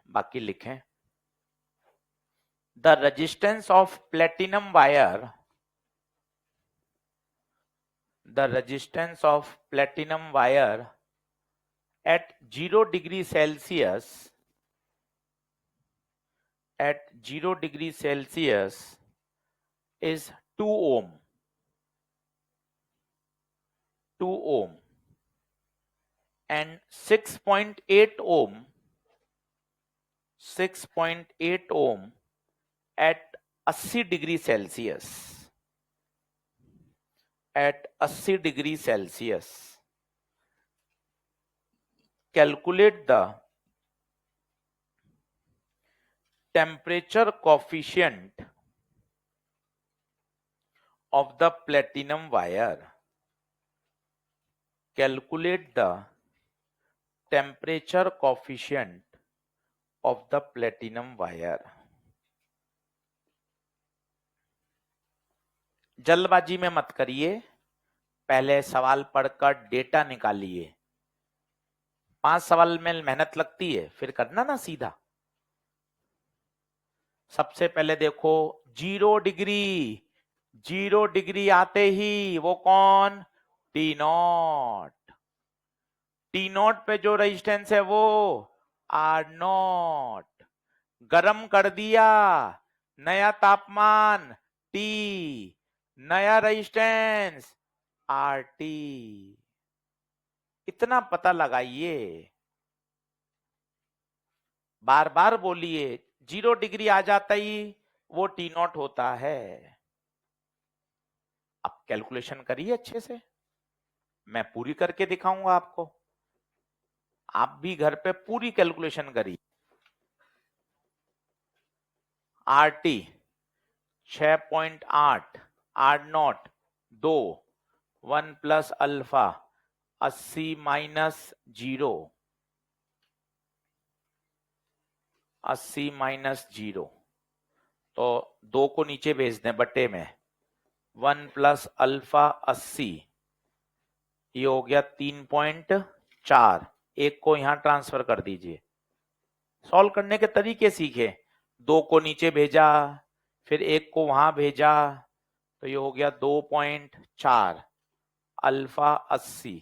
बाकी लिखें। The resistance of platinum wire, the resistance of platinum wire at 0 degree Celsius, at 0 degree Celsius is 2 ohm, 2 ohm, and 6.8 ohm, 6.8 ohm at 80 degree Celsius, at 80 degree Celsius. Calculate the temperature coefficient of the platinum wire. Calculate the temperature coefficient of the platinum wire. जल्दबाजी में मत करिए, पहले सवाल पढ़कर data निकालिए। 5 सवाल में मेहनत लगती है, फिर करना ना सीधा। सबसे पहले देखो 0 डिग्री, 0 डिग्री आते ही वो कौन? T not. टी नॉट पे जो रेजिस्टेंस है वो आर नॉट। गरम कर दिया, नया तापमान टी, नया रेजिस्टेंस आर टी। इतना पता लगाइए, बार बार बोलिए। 0 डिग्री आ जाता ही वो टी नॉट होता है। अब कैलकुलेशन करिए अच्छे से, मैं पूरी करके दिखाऊंगा आपको। आप भी घर पे पूरी कैलकुलेशन करिए। R T 6.8, R not 2, 1 plus alpha 80 minus 0, 80 minus 0, तो 2 को नीचे भेज दें बट्टे में। 1 प्लस अल्फा 80, ये हो गया 3.4। एक को यहां ट्रांसफर कर दीजिए। सॉल्व करने के तरीके सीखे। 2 को नीचे भेजा, फिर एक को वहां भेजा, तो ये हो गया 2.4 अल्फा 80।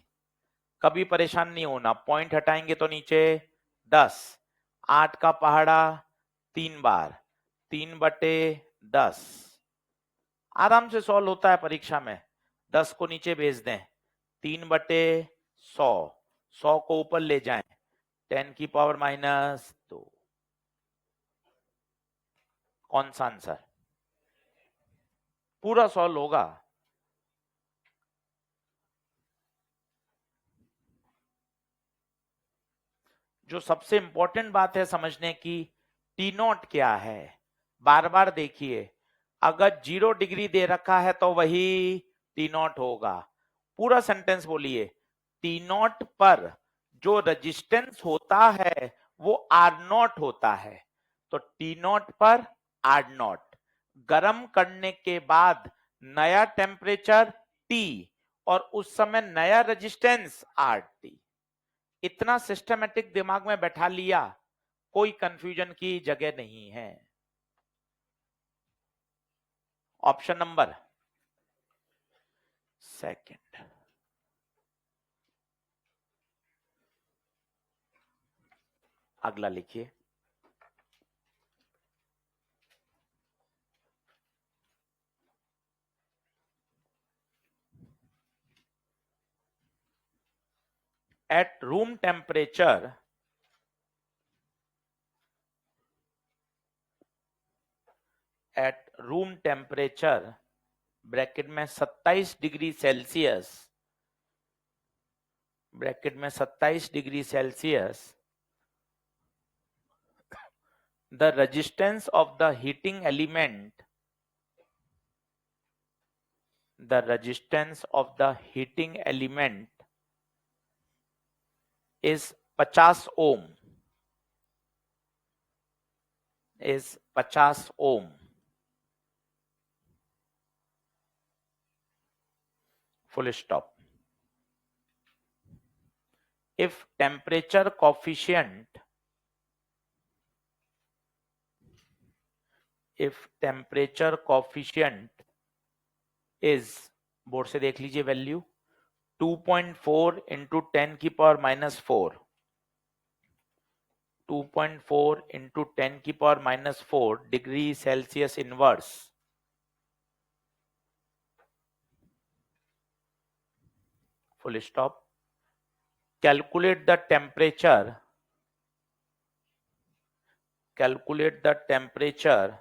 कभी परेशान नहीं होना, पॉइंट हटाएंगे तो नीचे 10, 8 का पहाड़ा 3 बार, 3/10। आराम से सॉल्व होता है परीक्षा में। 10 को नीचे भेज दें, 3/100, 100 को ऊपर ले जाएं, 10 की पावर -2। कौन सा आंसर? पूरा सॉल्व होगा। जो सबसे इंपॉर्टेंट बात है समझने की, टी नॉट क्या है, बार बार देखिए, अगर 0 डिग्री दे रखा है तो वही टी नॉट होगा। पूरा सेंटेंस बोलिए, टी नॉट पर जो रेजिस्टेंस होता है वो आर नॉट होता है। तो टी नॉट पर आर नॉट, गर्म करने के बाद नया टेम्परेचर टी और उस समय नया रेजिस्टेंस आर टी। इतना सिस्टमेटिक दिमाग में बैठा लिया, कोई कंफ्यूजन की जगह नहीं है। Option number second. अगला लिखिए, at room temperature, ब्रैकेट में 27 डिग्री सेल्सियस, ब्रैकेट में 27 degree Celsius, the resistance of the heating element, the resistance of the heating element is 50 ohm, is 50 ohm. Full stop. If temperature coefficient, if temperature coefficient is, board से देख लीजिए value, 2.4 into 10 की power minus 4, 2.4 into 10 की power minus 4 degree Celsius inverse, full stop. Calculate the temperature, calculate the temperature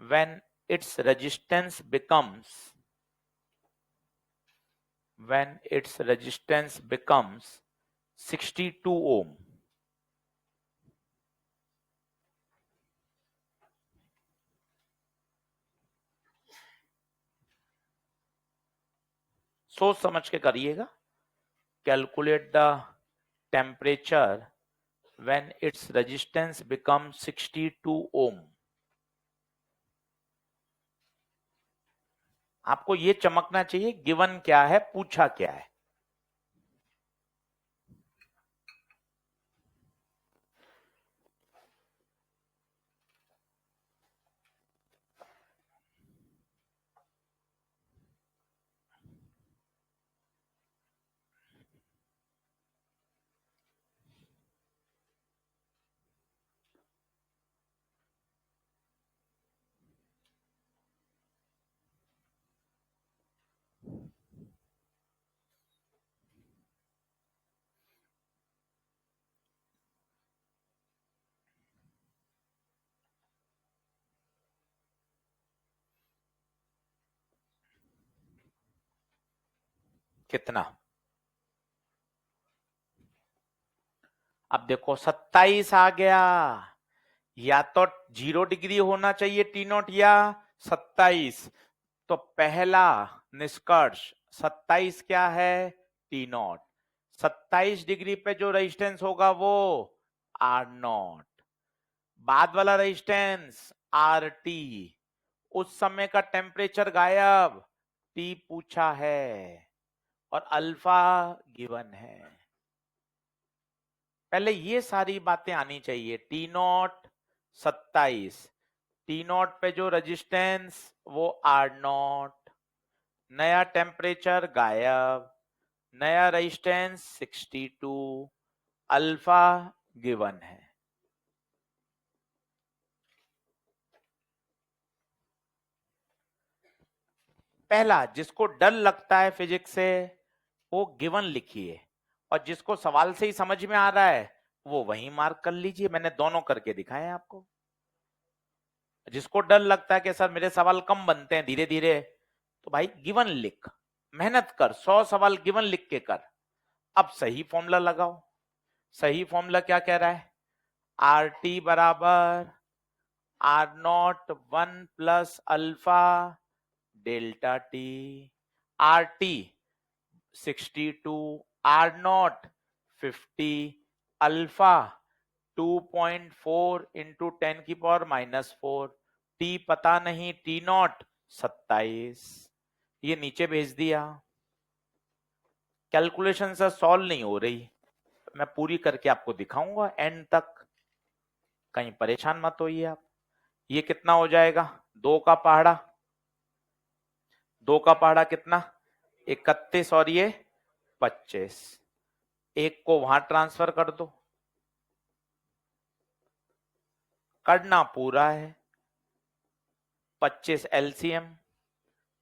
when its resistance becomes, when its resistance becomes 62 ohm. सोच समझ के करिएगा। Calculate the temperature when its resistance becomes 62 ohm. आपको ये चमकना चाहिए, given क्या है, पूछा क्या है। कितना? अब देखो 27 आ गया, या तो 0 डिग्री होना चाहिए टी नॉट या 27। तो पहला निष्कर्ष 27 क्या है, टी नॉट। 27 डिग्री पे जो रेजिस्टेंस होगा वो आर नॉट, बाद वाला रेजिस्टेंस आर टी, उस समय का टेम्परेचर गायब, टी पूछा है और अल्फा गिवन है। पहले ये सारी बातें आनी चाहिए। टी नॉट 27, टी नॉट पे जो रेजिस्टेंस वो आर नॉट, नया टेम्परेचर गायब, नया रेजिस्टेंस 62, अल्फा गिवन है। पहला, जिसको डर लगता है फिजिक्स से वो गिवन लिखिए, और जिसको सवाल से ही समझ में आ रहा है वो वहीं मार्क कर लीजिए। मैंने दोनों करके दिखाए हैं आपको। जिसको डर लगता है कि सर मेरे सवाल कम बनते हैं धीरे धीरे, तो भाई गिवन लिख, मेहनत कर, 100 सवाल गिवन लिख के कर। अब सही फॉर्मूला लगाओ। सही फॉर्मूला क्या कह रहा है, आर टी बराबर are not 1 plus alpha delta T. R T 62, R not 50, alpha 2.4 into 10⁻⁻4, T पता नहीं, टी नॉट 27। ये नीचे भेज दिया। कैलकुलेशन से सॉल्व नहीं हो रही, मैं पूरी करके आपको दिखाऊंगा एंड तक, कहीं परेशान मत होइए आप। ये कितना हो जाएगा, 2 का पहाड़ा, 2 का पहाड़ा कितना 31 और ये 25, एक को वहां ट्रांसफर कर दो, करना पूरा है। 25 एलसीएम,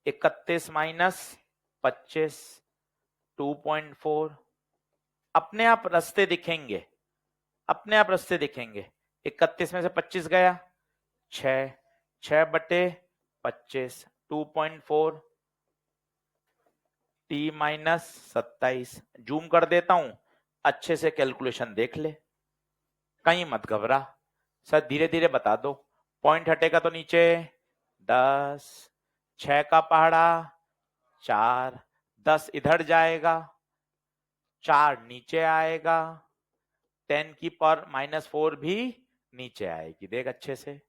31 माइनस 25 2.4, अपने आप रास्ते दिखेंगे, अपने आप रास्ते दिखेंगे। 31 में से 25 गया 6, 6 बटे 25 2.4 टी माइनस 27। जूम कर देता हूं, अच्छे से कैलकुलेशन देख ले, कहीं मत घबरा सर, धीरे धीरे बता दो। पॉइंट हटेगा तो नीचे 10, 6 का पहाड़ा 4, 10 इधर जाएगा, 4 नीचे आएगा, 10⁻⁻4 भी नीचे आएगी, देख अच्छे से।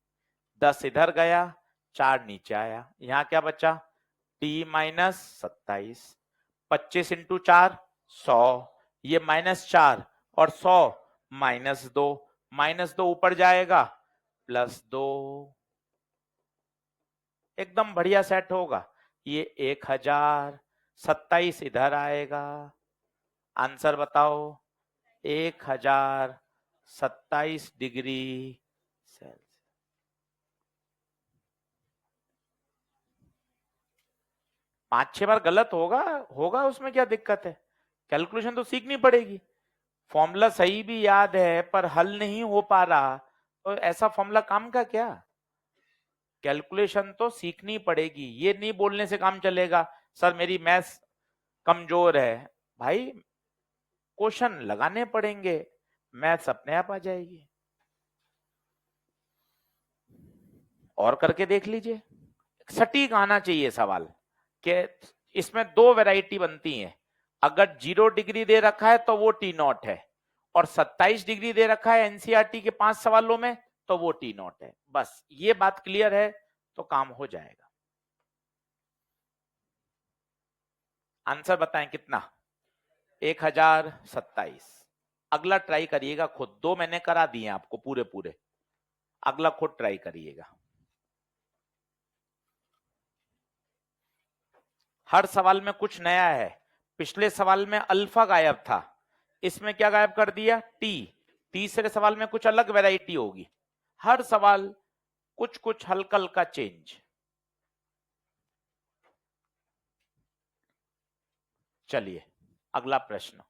10 इधर गया, 4 नीचे आया, यहां क्या बचा टी माइनस 27। 25 इंटू 4 100, ये -4 और 100 -2, -2 ऊपर जाएगा +2, एकदम बढ़िया सेट होगा। ये 1000, 27 इधर आएगा, आंसर बताओ 1027 डिग्री सेल्सियस। 5-6 बार गलत होगा, होगा उसमें क्या दिक्कत है, कैलकुलेशन तो सीखनी पड़ेगी। फॉर्मूला सही भी याद है पर हल नहीं हो पा रहा, तो ऐसा फॉर्मूला काम का क्या। कैलकुलेशन तो सीखनी पड़ेगी, ये नहीं बोलने से काम चलेगा सर मेरी मैथ्स कमजोर है। भाई क्वेश्चन लगाने पड़ेंगे, मैथ्स अपने आप आ जाएगी। और करके देख लीजिए, सटीक आना चाहिए सवाल कि इसमें 2 वैरायटी बनती हैं, अगर 0 डिग्री दे रखा है तो वो टी नॉट है, और 27 डिग्री दे रखा है एनसीईआरटी के 5 सवालों में तो वो टी नॉट है। बस ये बात क्लियर है तो काम हो जाएगा। आंसर बताएं कितना 1027। अगला ट्राई करिएगा खुद, 2 मैंने करा दिए आपको पूरे पूरे, अगला खुद ट्राई करिएगा। हर सवाल में कुछ नया है, पिछले सवाल में अल्फा गायब था, इसमें क्या गायब कर दिया टी, तीसरे सवाल में कुछ अलग वैरायटी होगी, हर सवाल कुछ कुछ हल्का हल्का चेंज। चलिए अगला प्रश्न,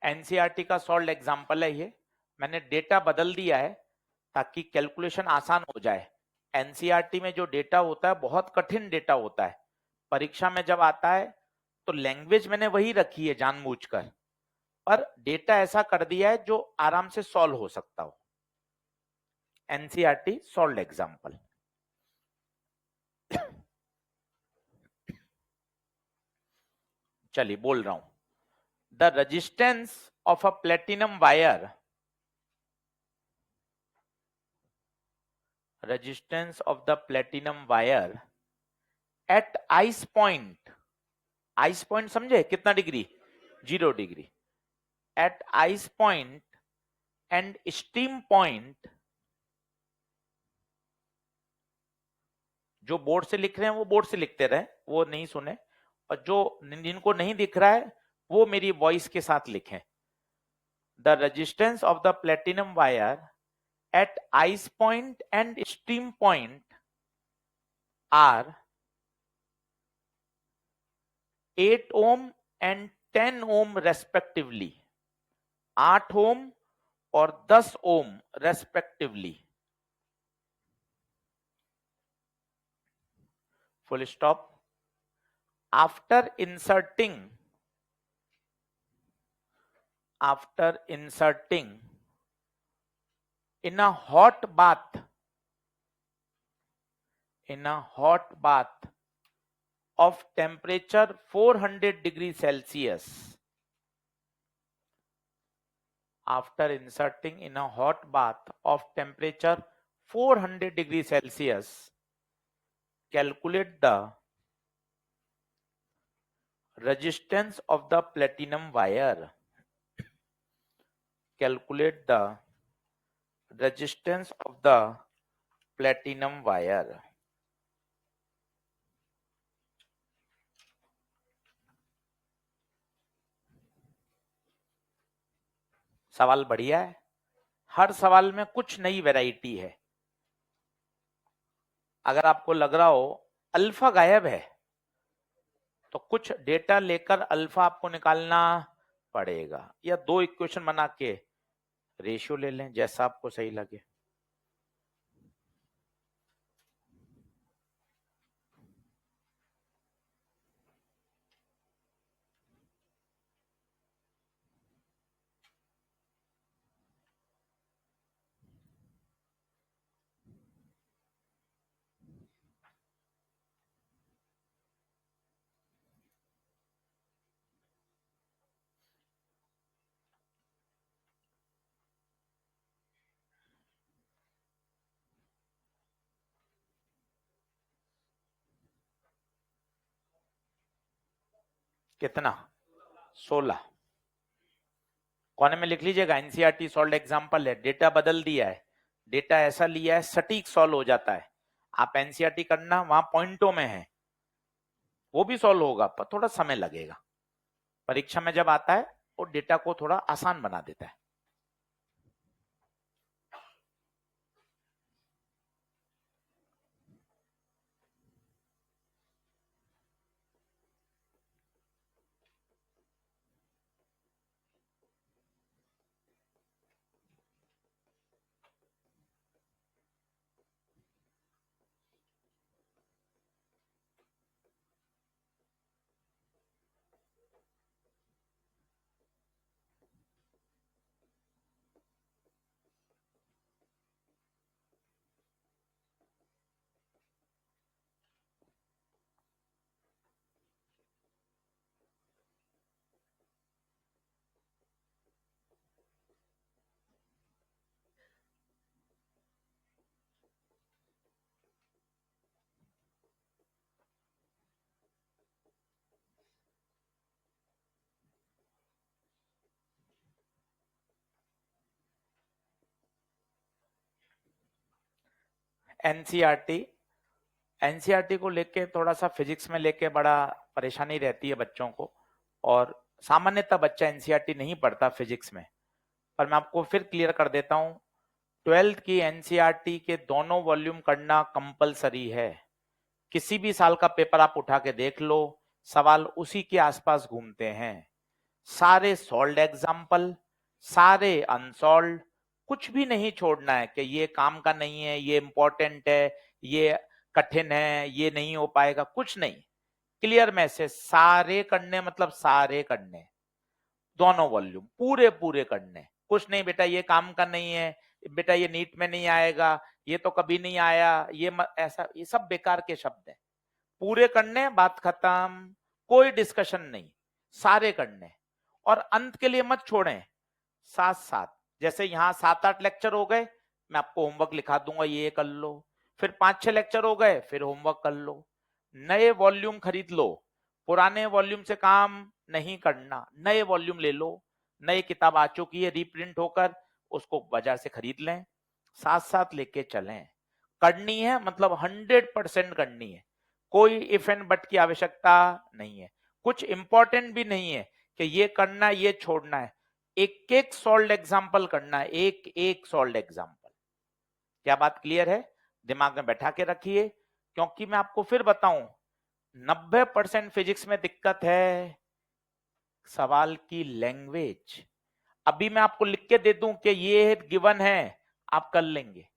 एनसीईआरटी का सॉल्व एग्जांपल है ये, मैंने डेटा बदल दिया है ताकि कैलकुलेशन आसान हो जाए। एनसीईआरटी में जो डेटा होता है बहुत कठिन डेटा होता है, परीक्षा में जब आता है तो लैंग्वेज मैंने वही रखी है जानबूझकर, पर डेटा ऐसा कर दिया है जो आराम से सॉल्व हो सकता हो। एनसीईआरटी सॉल्व एग्जांपल, चलिए बोल रहा हूं, the resistance of a platinum wire, resistance of the platinum wire at ice point, ice point समझे कितना degree 0 degree, at ice point and steam point, जो बोर्ड से लिख रहे हैं वो बोर्ड से लिखते रहे, वो नहीं सुने, और जो जिनको नहीं दिख रहा है वो मेरी वॉइस के साथ लिखें। The resistance of the platinum wire at ice point and steam point are 8 ohm and 10 ohm respectively, 8 ohm और 10 ohm respectively, full stop। after inserting in a hot bath, in a hot bath of temperature 400 degrees Celsius, after inserting in a hot bath of temperature 400 degrees Celsius, calculate the resistance of the platinum wire. Calculate the resistance of the platinum wire. सवाल बढ़िया है, हर सवाल में कुछ नई variety है। अगर आपको लग रहा हो अल्फा गायब है तो कुछ डेटा लेकर अल्फा आपको निकालना पड़ेगा, या दो इक्वेशन बना के रेशियो ले लें, जैसा आपको सही लगे। कितना? 16। कोने में लिख लीजिएगा, एनसीईआरटी सॉल्व एग्जांपल है, डेटा बदल दिया है, डेटा ऐसा लिया है सटीक सॉल्व हो जाता है। आप एनसीईआरटी करना, वहां पॉइंटों में है, वो भी सॉल्व होगा पर थोड़ा समय लगेगा। परीक्षा में जब आता है वो डेटा को थोड़ा आसान बना देता है। एनसीईआरटी को लेके थोड़ा सा फिजिक्स में लेके बड़ा परेशानी रहती है बच्चों को, और सामान्यतः बच्चा एनसीईआरटी नहीं पढ़ता फिजिक्स में, पर मैं आपको फिर क्लियर कर देता हूं। 12th की एनसीईआरटी के दोनों वॉल्यूम करना कंपलसरी है। किसी भी साल का पेपर आप उठा के देख लो, सवाल उसी के आसपास घूमते हैं। सारे सॉल्व्ड एग्जाम्पल, सारे अनसॉल्व्ड, कुछ भी नहीं छोड़ना है कि ये काम का नहीं है, ये इंपॉर्टेंट है, ये कठिन है, ये नहीं हो पाएगा, कुछ नहीं। क्लियर मैसेज, सारे करने, मतलब सारे करने, दोनों वॉल्यूम पूरे पूरे करने। कुछ नहीं बेटा ये काम का नहीं है, बेटा ये नीट में नहीं आएगा, ये तो कभी नहीं आया, ऐसा, ये सब बेकार के शब्द हैं। पूरे करने, बात खत्म, कोई डिस्कशन नहीं, सारे करने। और अंत के लिए मत छोड़ें, साथ साथ, जैसे यहाँ 7-8 लेक्चर हो गए, मैं आपको होमवर्क लिखा दूंगा, ये कर लो। फिर 5-6 लेक्चर हो गए, फिर होमवर्क कर लो। नए वॉल्यूम खरीद लो, पुराने वॉल्यूम से काम नहीं करना, नए वॉल्यूम ले लो। नई किताब आ चुकी है रीप्रिंट होकर, उसको बाजार से खरीद लें, साथ साथ लेके चलें। करनी है मतलब 100% करनी है, कोई इफ एंड बट की आवश्यकता नहीं है। कुछ इंपॉर्टेंट भी नहीं है कि ये करना ये छोड़ना है, एक एक सॉल्व्ड एग्जांपल करना है, एक एक सॉल्व्ड एग्जांपल। क्या बात क्लियर है? दिमाग में बैठा के रखिए, क्योंकि मैं आपको फिर बताऊं, 90% फिजिक्स में दिक्कत है सवाल की लैंग्वेज। अभी मैं आपको लिख के दे दूं कि ये गिवन है, आप कर लेंगे।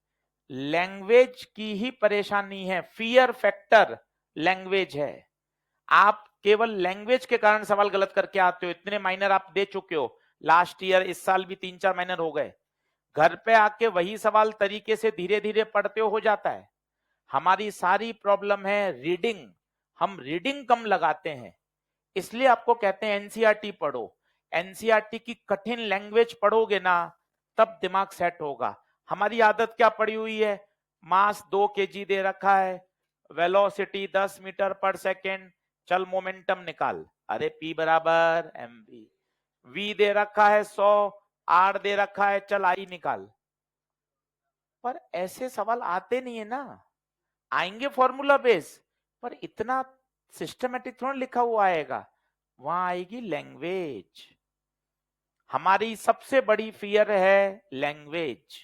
लैंग्वेज की ही परेशानी है, फियर फैक्टर लैंग्वेज है। आप केवल लैंग्वेज के कारण सवाल गलत करके आते हो। इतने माइनर आप दे चुके हो लास्ट ईयर, इस साल भी 3-4 माइनर हो गए। घर पे आके वही सवाल तरीके से धीरे धीरे पढ़ते हो जाता है। हमारी सारी प्रॉब्लम है रीडिंग, हम रीडिंग कम लगाते हैं, इसलिए आपको कहते हैं एनसीईआरटी पढ़ो। एनसीईआरटी की कठिन लैंग्वेज पढ़ोगे ना तब दिमाग सेट होगा। हमारी आदत क्या पड़ी हुई है, मास 2 kg दे रखा है, वेलोसिटी 10 मीटर पर सेकेंड, चल मोमेंटम निकाल, अरे P बराबर mv, v दे रखा है 100, r दे रखा है, चल I निकाल। पर ऐसे सवाल आते नहीं है ना, आएंगे फॉर्मूला बेस, पर इतना सिस्टमेटिक थोड़ा लिखा हुआ आएगा। वहां आएगी लैंग्वेज। हमारी सबसे बड़ी फियर है लैंग्वेज,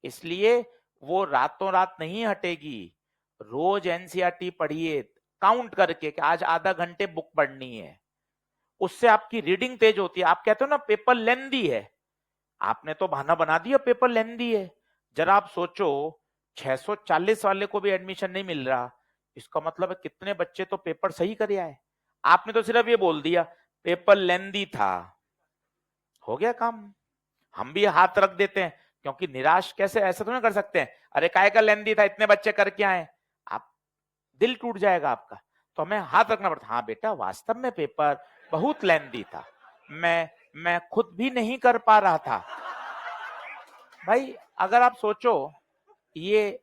इसलिए वो रातों रात नहीं हटेगी। रोज एनसीईआरटी पढ़िए काउंट करके कि आज आधा घंटे बुक पढ़नी है, उससे आपकी रीडिंग तेज होती है। आप कहते हो ना पेपर लेंदी है, आपने तो बहाना बना दिया पेपर लेंदी है। जरा आप सोचो 640 वाले को भी एडमिशन नहीं मिल रहा, इसका मतलब है कितने बच्चे तो पेपर सही कर आए। आपने तो सिर्फ ये बोल दिया पेपर लेंदी था, हो गया काम। हम भी हाथ रख देते हैं, क्योंकि निराश कैसे ऐसा तो नहीं कर सकते हैं, अरे काय का लेंदी था, इतने बच्चे करके आए, आप दिल टूट जाएगा आपका। तो हमें हाथ रखना पड़ता, हाँ बेटा वास्तव में पेपर बहुत लेंदी था, मैं खुद भी नहीं कर पा रहा था। भाई अगर आप सोचो ये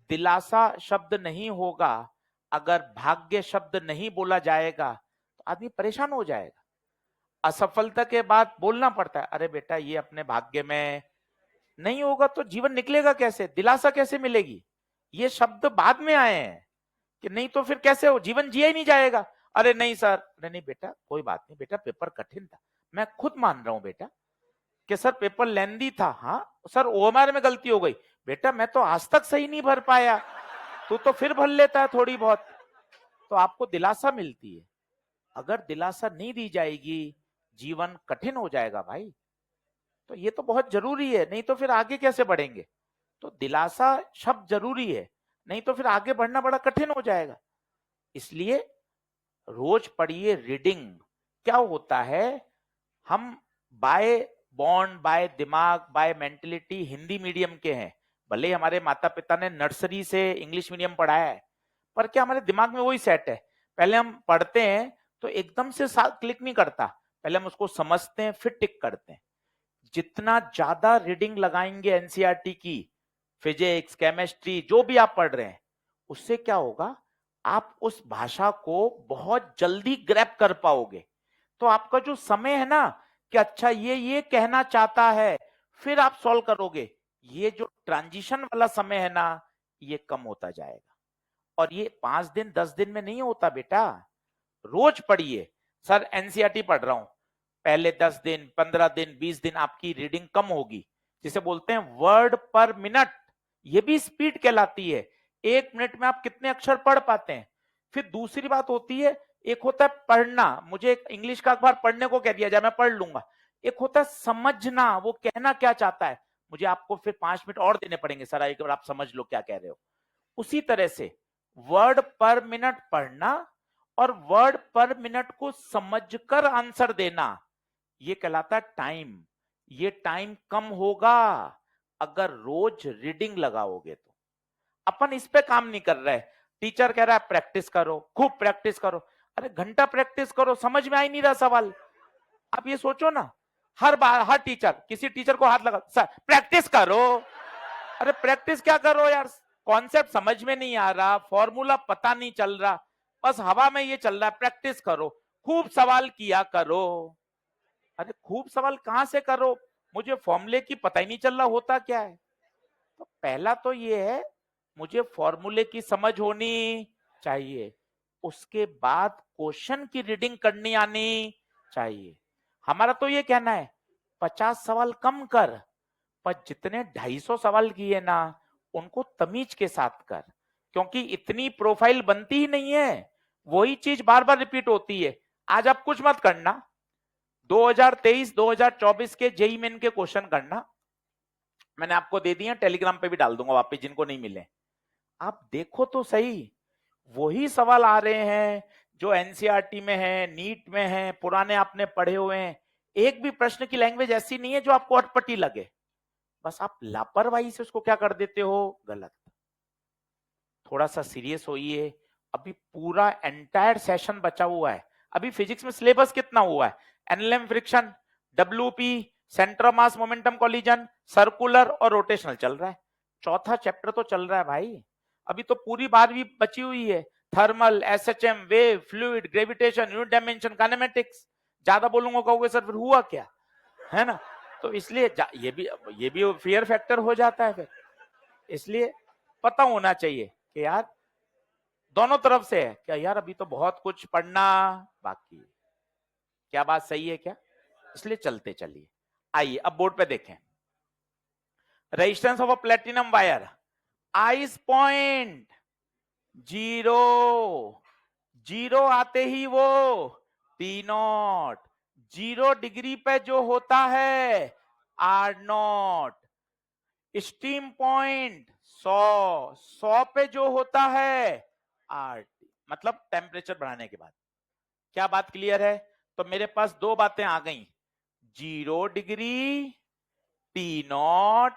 दिलासा शब्द नहीं होगा, अगर भाग्य शब्द नहीं बोला जाएगा तो आदमी परेशान हो जाएगा। असफलता के बाद बोलना पड़ता है, अरे बेटा ये अपने भाग्य में नहीं होगा तो जीवन निकलेगा कैसे, दिलासा कैसे मिलेगी। ये शब्द बाद में आए हैं कि नहीं तो फिर कैसे हो, जीवन जिया ही नहीं जाएगा। अरे नहीं सर, अरे नहीं बेटा कोई बात नहीं बेटा, पेपर कठिन था, मैं खुद मान रहा हूं बेटा कि सर पेपर लेंदी था, हाँ सर ओएमआर में गलती हो गई, बेटा मैं तो आज तक सही नहीं भर पाया, तू तो फिर भर लेता है थोड़ी बहुत। तो आपको दिलासा मिलती है। अगर दिलासा नहीं दी जाएगी जीवन कठिन हो जाएगा भाई। तो ये तो बहुत जरूरी है, नहीं तो फिर आगे कैसे बढ़ेंगे। तो दिलासा शब्द जरूरी है, नहीं तो फिर आगे बढ़ना बड़ा कठिन हो जाएगा। इसलिए रोज पढ़िए रीडिंग। क्या होता है, हम बाय बॉन्ड, बाय दिमाग, बाय मेंटलिटी हिंदी मीडियम के हैं, भले हमारे माता पिता ने नर्सरी से इंग्लिश मीडियम पढ़ाया है, पर क्या हमारे दिमाग में वही सेट है। पहले हम पढ़ते हैं तो एकदम से क्लिक नहीं करता, पहले हम उसको समझते हैं फिर टिक करते हैं। जितना ज्यादा रीडिंग लगाएंगे एनसीईआरटी की, फिजिक्स केमिस्ट्री जो भी आप पढ़ रहे हैं, उससे क्या होगा, आप उस भाषा को बहुत जल्दी ग्रैब कर पाओगे। तो आपका जो समय है ना कि अच्छा ये कहना चाहता है, फिर आप सॉल्व करोगे, ये जो ट्रांजिशन वाला समय है ना ये कम होता जाएगा। और ये 5 दिन 10 दिन में नहीं होता बेटा, रोज पढ़िए। सर एनसीईआरटी पढ़ रहा हूं, पहले 10 दिन 15 दिन 20 दिन आपकी रीडिंग कम होगी, जिसे बोलते हैं वर्ड पर मिनट, ये भी स्पीड कहलाती है। 1 मिनट में आप कितने अक्षर पढ़ पाते हैं। फिर दूसरी बात होती है, एक होता है पढ़ना, मुझे एक इंग्लिश का अखबार पढ़ने को कह दिया जाए मैं पढ़ लूंगा। एक होता है समझना, वो कहना क्या चाहता है, मुझे आपको फिर 5 मिनट और देने पड़ेंगे, सर एक बार आप समझ लो क्या कह रहे हो। उसी तरह से वर्ड पर मिनट पढ़ना और वर्ड पर मिनट को समझकर आंसर देना, ये कहलाता है टाइम। ये टाइम कम होगा अगर रोज रीडिंग लगाओगे तो। अपन इस पे काम नहीं कर रहे, टीचर कह रहा है प्रैक्टिस करो, खूब प्रैक्टिस करो, अरे घंटा प्रैक्टिस करो, समझ में आ ही नहीं रहा सवाल। आप ये सोचो ना, हर बार हर टीचर किसी टीचर को हाथ लगा, सर प्रैक्टिस करो, अरे प्रैक्टिस क्या करो यार, कॉन्सेप्ट समझ में नहीं आ रहा, फॉर्मूला पता नहीं चल रहा, बस हवा में ये चल रहा है, प्रैक्टिस करो, खूब सवाल किया करो। अरे खूब सवाल कहां से करो, मुझे फॉर्मूले की पता ही नहीं चल रहा होता क्या है। तो पहला तो ये है, मुझे फॉर्मूले की समझ होनी चाहिए, उसके बाद क्वेश्चन की रीडिंग करनी आनी चाहिए। हमारा तो ये कहना है 50 सवाल कम कर, पर जितने 250 सवाल किए ना उनको तमीज के साथ कर, क्योंकि इतनी प्रोफाइल बनती ही नहीं है, वही चीज बार बार रिपीट होती है। आज आप कुछ मत करना, 2023-2024 के जेईई मेन के क्वेश्चन करना, मैंने आपको दे दिए, टेलीग्राम पे भी डाल दूंगा वापस जिनको नहीं मिले, आप देखो तो सही, वही सवाल आ रहे हैं जो एनसीईआरटी में है, नीट में है, पुराने आपने पढ़े हुए हैं। एक भी प्रश्न की लैंग्वेज ऐसी नहीं है जो आपको अटपटी लगे, बस आप लापरवाही से उसको क्या कर देते हो, गलत। थोड़ा सा सीरियस होइए, अभी पूरा एंटायर सेशन बचा हुआ है। अभी फिजिक्स में सिलेबस कितना हुआ है, NLM friction, WP, centre of mass momentum collision, circular और रोटेशनल चल रहा है। चौथा चैप्टर तो चल रहा है भाई, अभी तो पूरी 12वीं बची हुई है। Thermal, SHM, wave, fluid, gravitation, unit dimension, kinematics. ज्यादा बोलूंगा कहोगे सर फिर हुआ क्या, है ना। तो इसलिए ये भी फियर फैक्टर हो जाता है फिर, इसलिए पता होना चाहिए कि यार दोनों तरफ से है क्या, यार अभी तो बहुत कुछ पढ़ना बाकी है। क्या बात सही है क्या, इसलिए चलते चलिए। आइए अब बोर्ड पे देखें, resistance of a platinum wire, ice point 0, 0 आते ही वो T0, 0 डिग्री पे जो होता है R0, स्टीम पॉइंट 100, 100 पे जो होता है RT, मतलब टेम्परेचर बढ़ाने के बाद। क्या बात क्लियर है, तो मेरे पास दो बातें आ गई, 0 डिग्री T0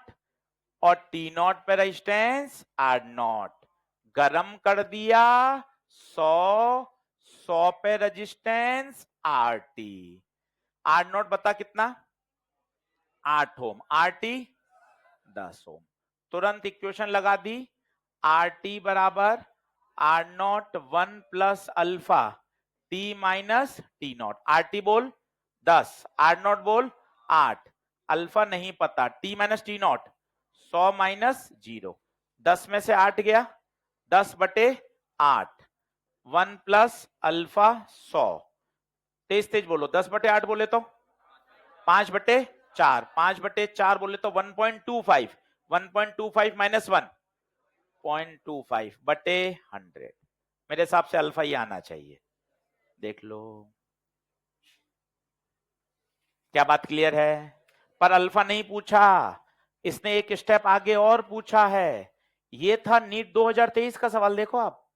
और T0 पे रेजिस्टेंस R0, गरम कर दिया 100, 100 पे रेजिस्टेंस RT, R0 बता कितना 8 ओम, RT 10 ओम। तुरंत इक्वेशन लगा दी, RT बराबर R0 1 plus alpha T minus T0। RT बोल 10, R0 बोल 8, अल्फा नहीं पता, T माइनस T0 100 माइनस 0, 10 में से 8 गया, 10 बटे 8, 1 प्लस अल्फा 100, तेज तेज बोलो, 10 बटे 8 बोले तो 5 बटे 4, 5 बटे 4 बोले तो 1.25, 1.25 माइनस 1.25 बटे 100, मेरे हिसाब से अल्फा ही आना चाहिए, देख लो। क्या बात क्लियर है, पर अल्फा नहीं पूछा, इसने एक स्टेप आगे और पूछा है। ये था नीट 2023 का सवाल, देखो आप,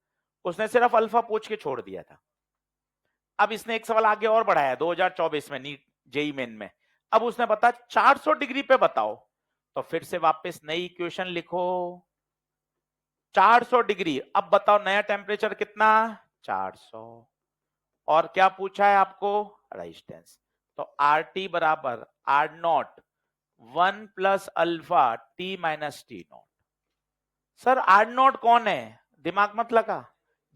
उसने सिर्फ अल्फा पूछ के छोड़ दिया था। अब इसने एक सवाल आगे और बढ़ाया 2024 में नीट जेई मेन में, अब उसने बता 400 डिग्री पे बताओ, तो फिर से वापस नई इक्वेशन लिखो, 400 डिग्री, अब बताओ नया टेम्परेचर कितना 400, और क्या पूछा है आपको रेजिस्टेंस, तो RT बराबर R0 1 plus alpha T minus T0। Sir R0 कौन है, दिमाग मत लगा,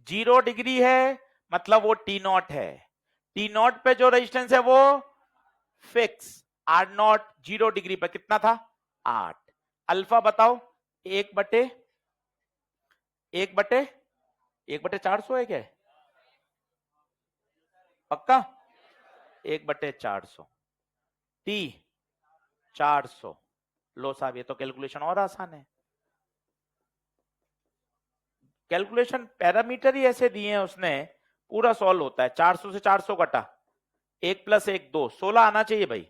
0 डिग्री है मतलब वो T0 है, T0 पे जो रेजिस्टेंस है वो फिक्स, R0 0 डिग्री पे कितना था 8, अल्फा बताओ 1 बटे 400 है क्या, पक्का 1 बटे 400, T 400, लो साहब ये तो कैलकुलेशन और आसान है, कैलकुलेशन पैरामीटर ही ऐसे दिए हैं उसने, पूरा सॉल्व होता है, 400 से 400 कटा, 1 प्लस 1 2, 16 आना चाहिए भाई,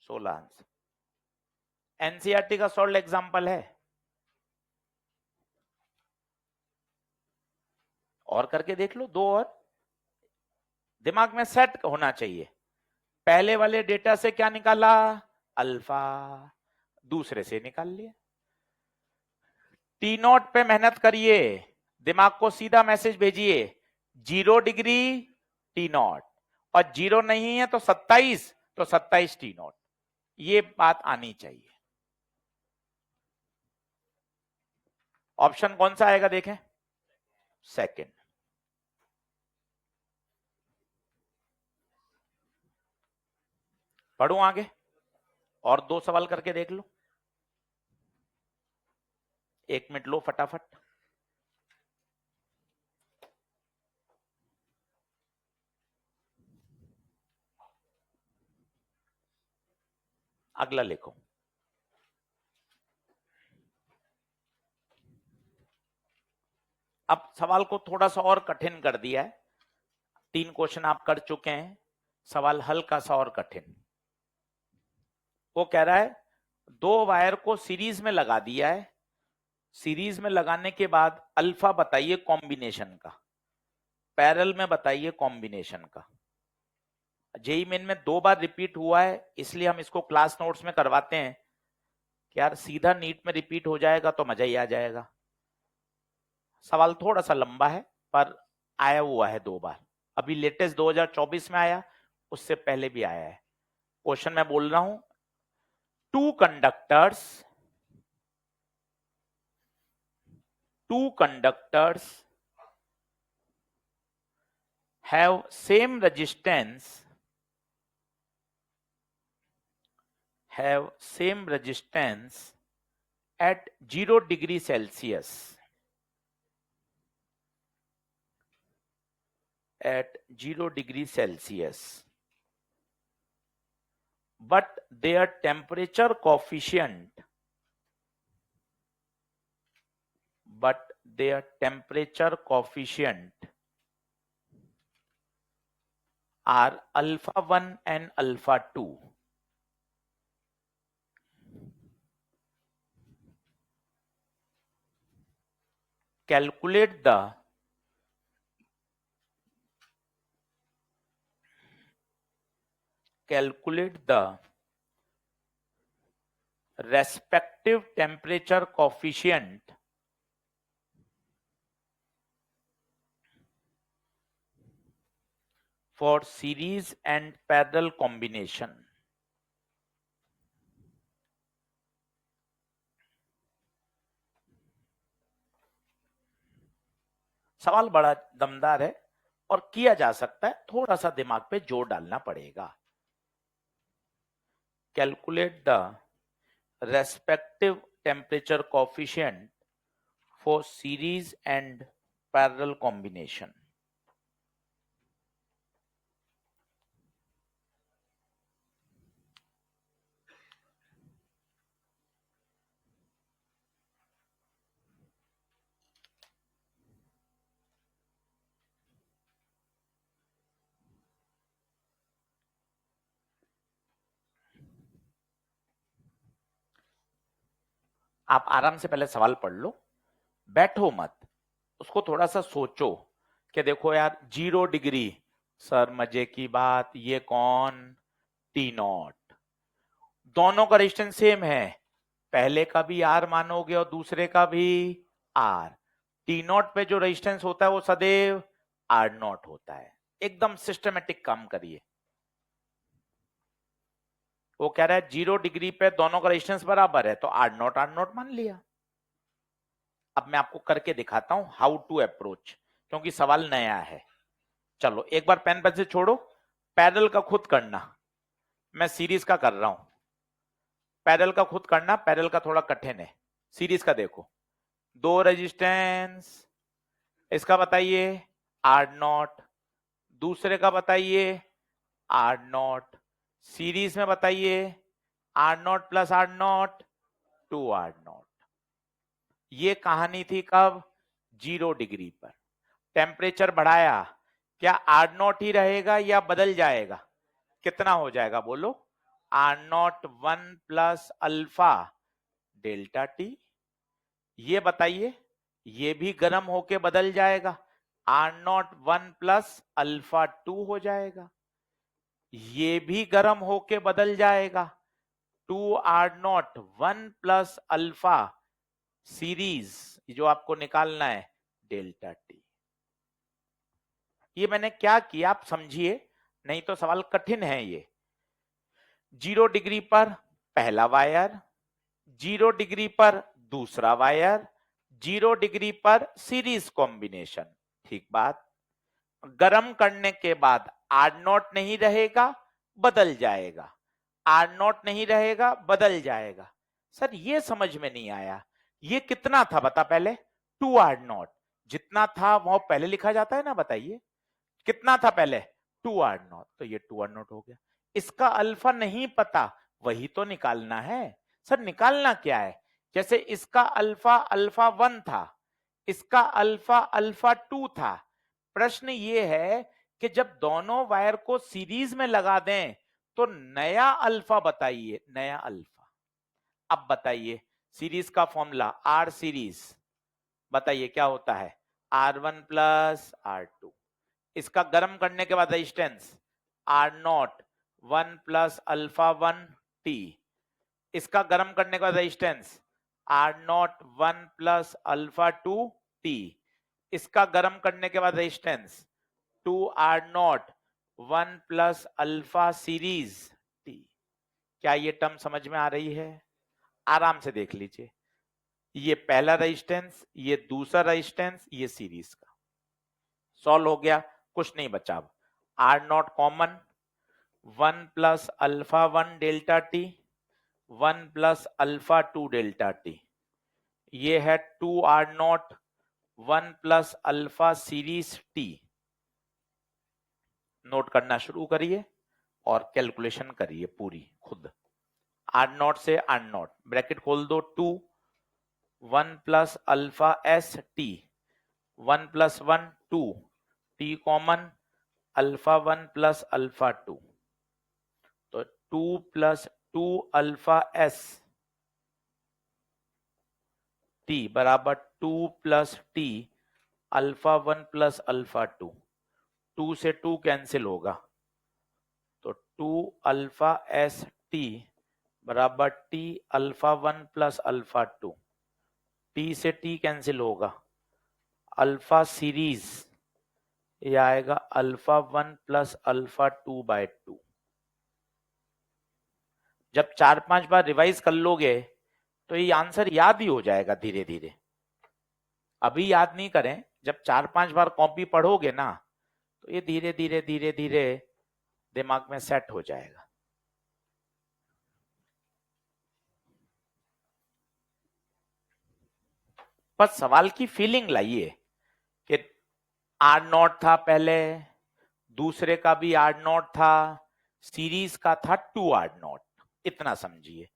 16 आंसर। एनसीईआरटी का सॉल्व एग्जांपल है, और करके देख लो, दो और दिमाग में सेट होना चाहिए। पहले वाले डेटा से क्या निकाला अल्फा, दूसरे से निकाल लिया, T0 पे मेहनत करिए, दिमाग को सीधा मैसेज भेजिए, 0 डिग्री T0 और 0 नहीं है तो 27, तो 27 T0, ये बात आनी चाहिए। ऑप्शन कौन सा आएगा देखें, सेकंड। पढ़ू आगे, और दो सवाल करके देख लो, 1 मिनट लो फटाफट। अगला लिखो, अब सवाल को थोड़ा सा और कठिन कर दिया है, 3 क्वेश्चन आप कर चुके हैं, सवाल हल्का सा और कठिन। वो कह रहा है 2 वायर को सीरीज में लगा दिया है, सीरीज में लगाने के बाद अल्फा बताइए कॉम्बिनेशन का, पैरेलल में बताइए कॉम्बिनेशन का। जेई मेन में 2 बार रिपीट हुआ है, इसलिए हम इसको क्लास नोट्स में करवाते हैं, कि यार सीधा नीट में रिपीट हो जाएगा तो मजा ही आ जाएगा। सवाल थोड़ा सा लंबा है पर आया हुआ है 2 बार। अभी लेटेस्ट 2024 में आया, उससे पहले भी आया है। क्वेश्चन मैं बोल रहा हूं, two conductors have same resistance at 0 degree Celsius, but their temperature coefficient are alpha 1 and alpha 2. Calculate the respective temperature coefficient for series and parallel combination. सवाल बड़ा दमदार है और किया जा सकता है, थोड़ा सा दिमाग पे जोर डालना पड़ेगा। Calculate the respective temperature coefficient for series and parallel combination. आप आराम से पहले सवाल पढ़ लो, बैठो मत, उसको थोड़ा सा सोचो कि देखो यार 0 डिग्री, सर मजे की बात, ये कौन, टी नॉट, दोनों का रेजिस्टेंस सेम है, पहले का भी आर मानोगे और दूसरे का भी आर। टी नॉट पे जो रेजिस्टेंस होता है वो सदैव आर नॉट होता है। एकदम सिस्टमेटिक काम करिए। वो कह रहा है 0 डिग्री पे दोनों का रेजिस्टेंस बराबर है, तो आर नॉट मान लिया। अब मैं आपको करके दिखाता हूं हाउ टू अप्रोच, क्योंकि सवाल नया है। चलो एक बार पेन पेंसिल छोड़ो, पैरेलल का खुद करना, मैं सीरीज का कर रहा हूं। पैरेलल का खुद करना, पैरेलल का थोड़ा कठिन है, सीरीज का देखो। 2 रेजिस्टेंस, इसका बताइए आर नॉट, दूसरे का बताइए आर नॉट, सीरीज में बताइए R not plus R not 2 are not. ये कहानी थी कब, 0 डिग्री पर। टेम्परेचर बढ़ाया, क्या आर नॉट ही रहेगा या बदल जाएगा, कितना हो जाएगा बोलो, R not 1 plus alpha delta T. ये बताइए, ये भी गर्म होके बदल जाएगा, आर नॉट 1 प्लस अल्फा 2 हो जाएगा। ये भी गर्म होके बदल जाएगा, 2 are not 1 plus alpha series, जो आपको निकालना है डेल्टा टी। ये मैंने क्या किया आप समझिए, नहीं तो सवाल कठिन है ये। 0 डिग्री पर पहला वायर, 0 डिग्री पर दूसरा वायर, 0 डिग्री पर सीरीज कॉम्बिनेशन। ठीक बात, गर्म करने के बाद आर नॉट नहीं रहेगा, बदल जाएगा, आर नॉट नहीं रहेगा, बदल जाएगा। सर ये समझ में नहीं आया, ये कितना था बता पहले, 2 आर नॉट, जितना था वो पहले लिखा जाता है ना, बताइए कितना था पहले, 2 आर नॉट, तो ये 2 आर नॉट हो गया। इसका अल्फा नहीं पता, वही तो निकालना है। सर निकालना क्या है, जैसे इसका अल्फा अल्फा 1 था, इसका अल्फा अल्फा 2 था। प्रश्न ये है कि जब दोनों वायर को सीरीज में लगा दें तो नया अल्फा बताइए, नया अल्फा। अब बताइए सीरीज का फॉर्मूला आर सीरीज, बताइए क्या होता है, R1 प्लस R2। इसका गर्म करने के बाद resistance R0 1 plus alpha 1 T, इसका गर्म करने का resistance R not 1 plus alpha 2 T, इसका गर्म करने के बाद resistance 2 are not 1 plus alpha series T. क्या ये टर्म समझ में आ रही है? आराम से देख लीजिए, ये पहला रेजिस्टेंस, ये दूसरा रेजिस्टेंस, ये सीरीज का सॉल्व हो गया, कुछ नहीं बचा। अब r nought common, 1 plus alpha 1 delta t, 1 plus alpha 2 delta T, ये है 2 are not 1 plus alpha series t. Note करना शुरू करिए और कैलकुलेशन करिए पूरी खुद। आर नॉट से आर नॉट ब्रैकेट खोल दो, 2 1 plus alpha s t, 1 plus 1 2 t common, alpha 1 plus alpha 2, तो 2 प्लस 2 अल्फा एस टी बराबर 2 plus T alpha 1 plus alpha 2, 2 से 2 कैंसिल होगा, तो 2 अल्फा एस टी बराबर T alpha 1 plus alpha 2, T से T cancel होगा, अल्फा सीरीज ये आएगा अल्फा 1 प्लस अल्फा 2 बाय 2। जब 4-5 बार रिवाइज कर लोगे तो ये आंसर याद ही हो जाएगा धीरे धीरे। अभी याद नहीं करें, जब 4-5 बार कॉपी पढ़ोगे ना तो ये धीरे धीरे धीरे धीरे दिमाग में सेट हो जाएगा। बस सवाल की फीलिंग लाइए कि आर नॉट था पहले, दूसरे का भी आर नॉट था, सीरीज का था 2 आर नॉट, इतना समझिए।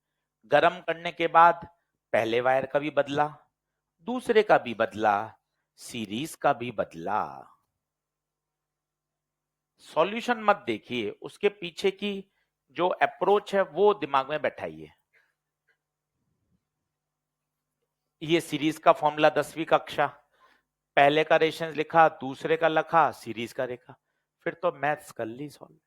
गर्म करने के बाद पहले वायर का भी बदला, दूसरे का भी बदला, सीरीज का भी बदला। सॉल्यूशन मत देखिए, उसके पीछे की जो अप्रोच है वो दिमाग में बैठाइए। ये सीरीज का फॉर्मूला 10वीं कक्षा, पहले का रेशंस लिखा, दूसरे का लिखा, सीरीज का लिखा, फिर तो मैथ्स कर ली सॉल्व।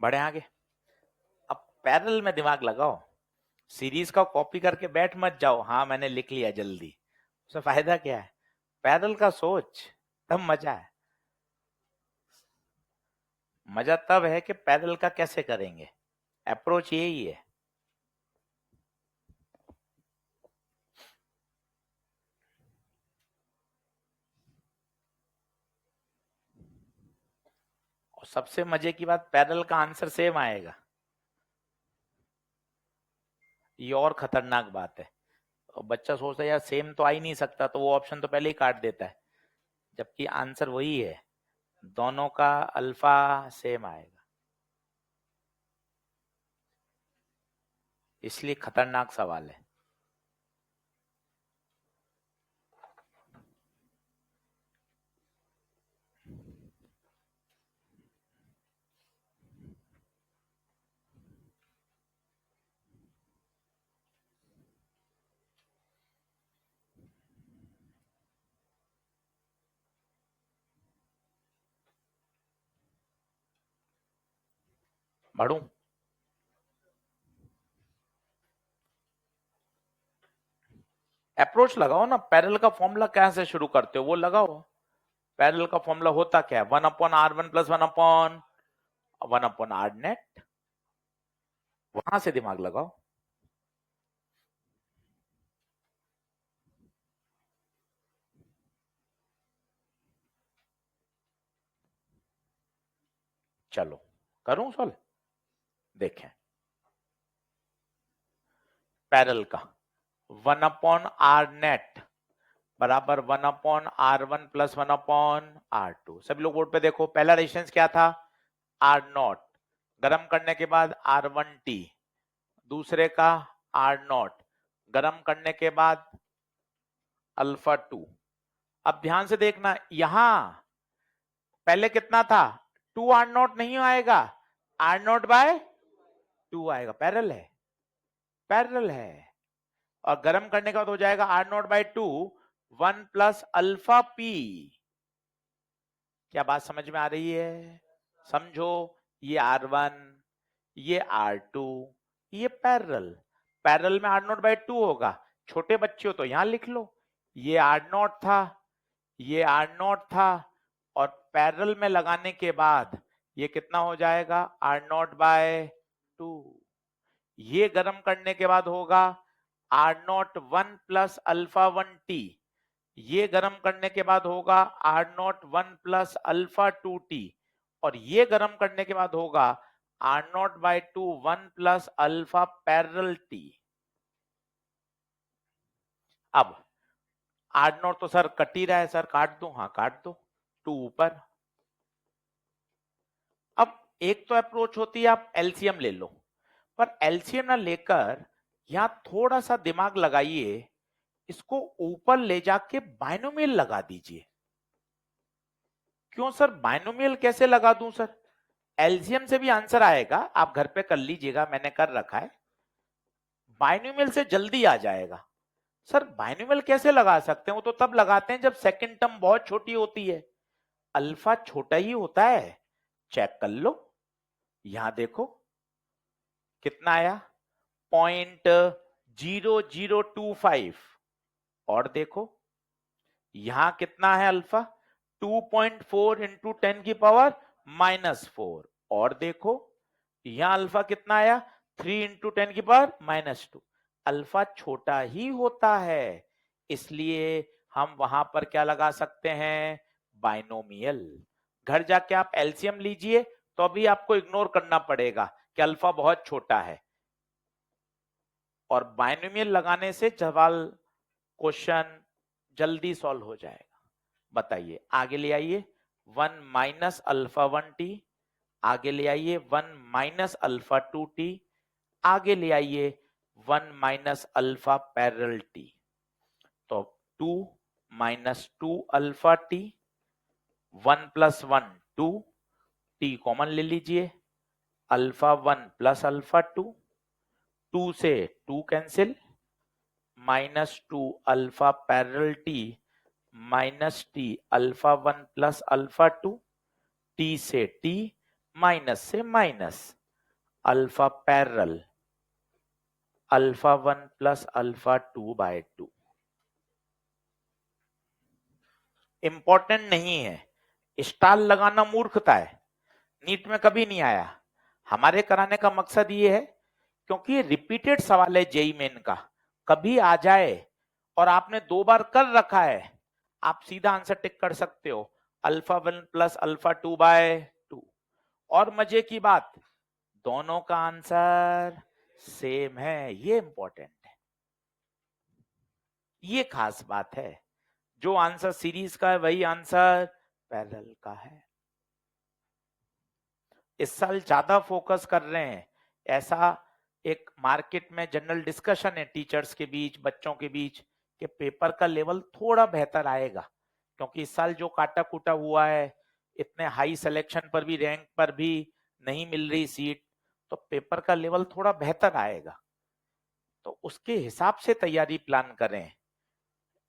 बढ़े आगे। अब पैरेलल में दिमाग लगाओ, सीरीज का कॉपी करके बैठ मत जाओ, हाँ मैंने लिख लिया जल्दी, उससे फायदा क्या है? पैरेलल का सोच, तब मजा है। मजा तब है कि पैरेलल का कैसे करेंगे, अप्रोच यही है। और सबसे मजे की बात, पैरेलल का आंसर सेम आएगा, ये और खतरनाक बात है। और बच्चा सोचता है यार सेम तो आ ही नहीं सकता, तो वो ऑप्शन तो पहले ही काट देता है, जबकि आंसर वही है, दोनों का अल्फा सेम आएगा, इसलिए खतरनाक सवाल है। बढ़ू, अप्रोच लगाओ ना, पैरेलल का फॉर्मूला कैसे शुरू करते हो वो लगाओ। पैरेलल का फॉर्मूला होता क्या है? 1/r1 प्लस 1/r नेट, वहां से दिमाग लगाओ। चलो करूं सॉल्व? देखें पैरेलल का 1/r net बराबर 1/r1 + 1/r2। सभी लोग बोर्ड पे देखो, पहला रेजिस्टेंस क्या था? R0, गरम करने के बाद R1t, दूसरे का R0, गरम करने के बाद अल्फा 2। अब ध्यान से देखना, यहां पहले कितना था? 2R0 नहीं आएगा, R0/2 आएगा। पैरेलल है, पैरेलल है। और गरम करने के बाद हो जाएगा R0/2 1 + अल्फा-p। क्या बात समझ में आ रही है? समझो, ये R1, ये R2, ये पैरेलल। पैरेलल में R0/2 होगा। छोटे बच्चे हो तो यहां लिख लो, ये R0 था, ये R0 था, और पैरेलल में लगाने के बाद ये कितना हो जाएगा? R0/2। ये गरम करने के बाद होगा R0 1 + अल्फा1t, ये गरम करने के बाद होगा R0 1 + अल्फा2t, और ये गरम करने के बाद होगा R0/2 1 + अल्फा पैरेलल t। अब R0 तो सर कट ही रहा है, सर काट दो? हाँ काट दो, 2 ऊपर। अब एक तो अप्रोच होती है आप एलसीएम ले लो, पर एलसीएम ना लेकर यहां थोड़ा सा दिमाग लगाइए, इसको ऊपर ले जाके बाइनोमियल लगा दीजिए। क्यों सर बाइनोमियल कैसे लगा दूं सर? एलसीएम से भी आंसर आएगा, आप घर पे कर लीजिएगा, मैंने कर रखा है। बाइनोमियल से जल्दी आ जाएगा। सर बाइनोमियल कैसे लगा सकते हैं? वो तो तब लगाते हैं जब सेकंड टर्म बहुत छोटी होती है। अल्फा छोटा ही होता है, चेक कर लो। यहां देखो कितना आया, 0.0025, और देखो यहां कितना है अल्फा, 2.4 × 10⁻⁻⁴, और देखो यहां अल्फा कितना आया, 3 × 10⁻⁻²। अल्फा छोटा ही होता है, इसलिए हम वहां पर क्या लगा सकते हैं? बाइनोमियल। घर जाके आप एलसीएम लीजिए तो भी आपको इग्नोर करना पड़ेगा कि अल्फा बहुत छोटा है, और बाइनोमियल लगाने से सवाल क्वेश्चन जल्दी सॉल्व हो जाएगा। बताइए, आगे ले आइए 1 - अल्फा1t, आगे ले आइए 1 - अल्फा2t, आगे ले आइए 1 - अल्फा पैरेलल t। तो 2 - 2 अल्फा t, 1 + 1 2, t कॉमन ले लीजिए, अल्फा1 + अल्फा2, 2 से 2 cancel, -2 alpha parallel t -t अल्फा1 + alpha 2, t से t, माइनस से माइनस, अल्फा पैरेलल अल्फा1 + अल्फा2/2। इंपॉर्टेंट नहीं है, स्टार लगाना मूर्खता है, नीट में कभी नहीं आया। हमारे कराने का मकसद ये है क्योंकि ये रिपीटेड सवाल है जेईई मेन का, कभी आ जाए और आपने 2 बार कर रखा है, आप सीधा आंसर टिक कर सकते हो, अल्फा1 + अल्फा2/2। और मजे की बात, दोनों का आंसर सेम है, ये इंपॉर्टेंट है, ये खास बात है। जो आंसर सीरीज का है वही आंसर पैरेलल का है। इस साल ज्यादा फोकस कर रहे हैं, ऐसा एक मार्केट में जनरल डिस्कशन है टीचर्स के बीच, बच्चों के बीच, कि पेपर का लेवल थोड़ा बेहतर आएगा, क्योंकि इस साल जो काटा कूटा हुआ है, इतने हाई सिलेक्शन पर भी, रैंक पर भी नहीं मिल रही सीट, तो पेपर का लेवल थोड़ा बेहतर आएगा, तो उसके हिसाब से तैयारी प्लान करें।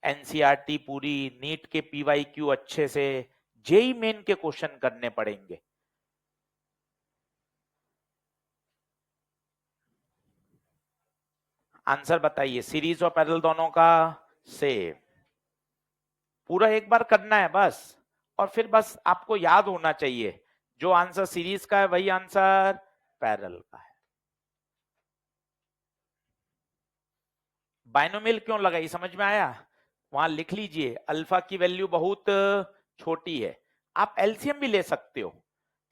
एनसीईआरटी पूरी, नीट के पीवाईक्यू अच्छे से, जेईई मेन के क्वेश्चन करने पड़ेंगे। आंसर बताइए, सीरीज और पैरेलल दोनों का सेम। पूरा एक बार करना है बस, और फिर बस आपको याद होना चाहिए जो आंसर सीरीज का है वही आंसर पैरेलल का है। बाइनोमियल क्यों लगाई, समझ में आया? वहां लिख लीजिए, अल्फा की वैल्यू बहुत छोटी है, आप एलसीएम भी ले सकते हो,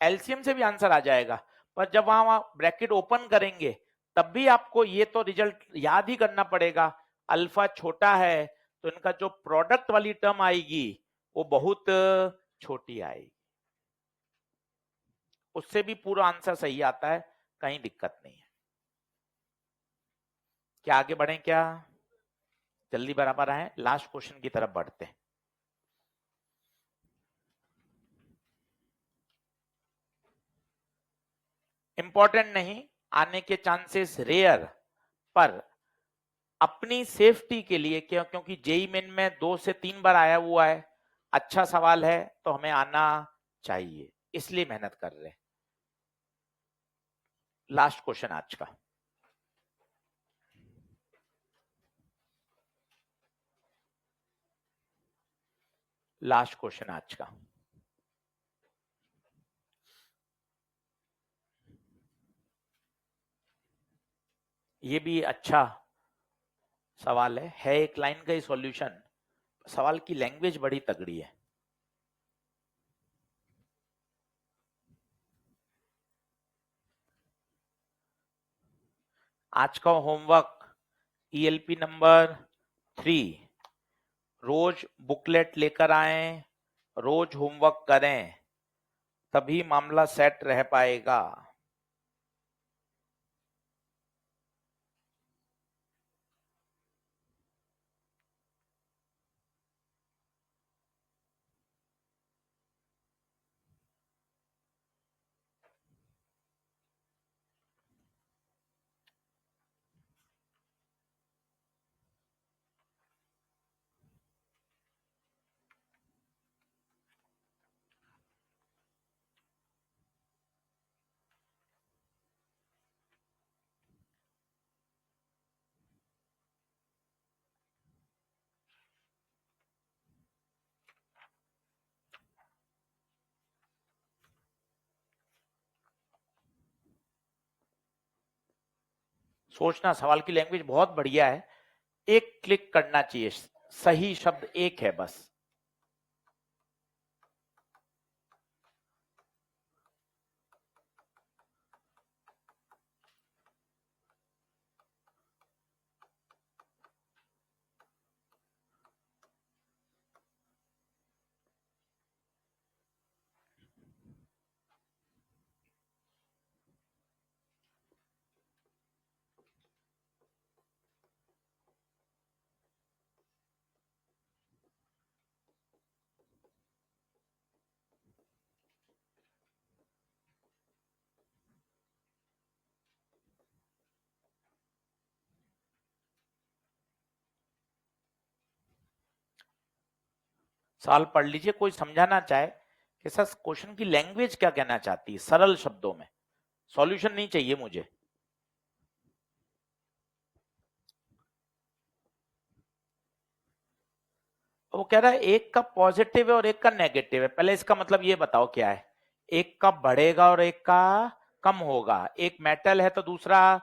एलसीएम से भी आंसर आ जाएगा। पर जब वहां ब्रैकेट ओपन करेंगे तब भी आपको ये तो रिजल्ट याद ही करना पड़ेगा, अल्फा छोटा है तो इनका जो प्रोडक्ट वाली टर्म आएगी वो बहुत छोटी आएगी, उससे भी पूरा आंसर सही आता है, कहीं दिक्कत नहीं है। क्या आगे बढ़े, क्या जल्दी बराबर आए, लास्ट क्वेश्चन की तरफ बढ़ते हैं। इंपॉर्टेंट नहीं, आने के चांसेस रेयर, पर अपनी सेफ्टी के लिए क्यों, क्योंकि जेई मेन में 2 से 3 बार आया हुआ है, अच्छा सवाल है तो हमें आना चाहिए, इसलिए मेहनत कर रहे हैं। लास्ट क्वेश्चन आज का, लास्ट क्वेश्चन आज का, ये भी अच्छा सवाल है एक लाइन का ही सॉल्यूशन, सवाल की लैंग्वेज बड़ी तगड़ी है। आज का होमवर्क ईएलपी नंबर 3, रोज बुकलेट लेकर आए, रोज होमवर्क करें, तभी मामला सेट रह पाएगा। सोचना, सवाल की लैंग्वेज बहुत बढ़िया है, एक क्लिक करना चाहिए, सही शब्द एक है बस। सवाल पढ़ लीजिए, कोई समझाना चाहे कि सर क्वेश्चन की लैंग्वेज क्या कहना चाहती है, सरल शब्दों में, सॉल्यूशन नहीं चाहिए मुझे। वो कह रहा है एक का पॉजिटिव है और एक का नेगेटिव है, पहले इसका मतलब ये बताओ क्या है, एक का बढ़ेगा और एक का कम होगा, एक मेटल है तो दूसरा,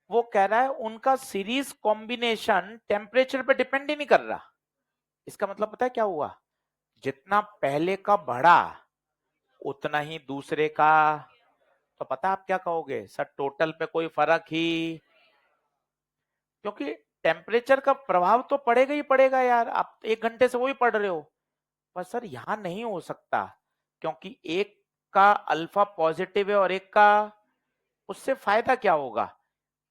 वो कह रहा है उनका सीरीज कॉम्बिनेशन टेम्परेचर पे डिपेंड ही नहीं कर रहा। इसका मतलब पता है क्या हुआ, जितना पहले का बढ़ा उतना ही दूसरे का, तो पता आप क्या कहोगे, सर टोटल पे कोई फर्क ही, क्योंकि टेम्परेचर का प्रभाव तो पड़ेगा ही पड़ेगा यार, आप 1 घंटे से वही पढ़ रहे हो, पर सर यहां नहीं हो सकता, क्योंकि एक का अल्फा पॉजिटिव है और एक का, उससे फायदा क्या होगा,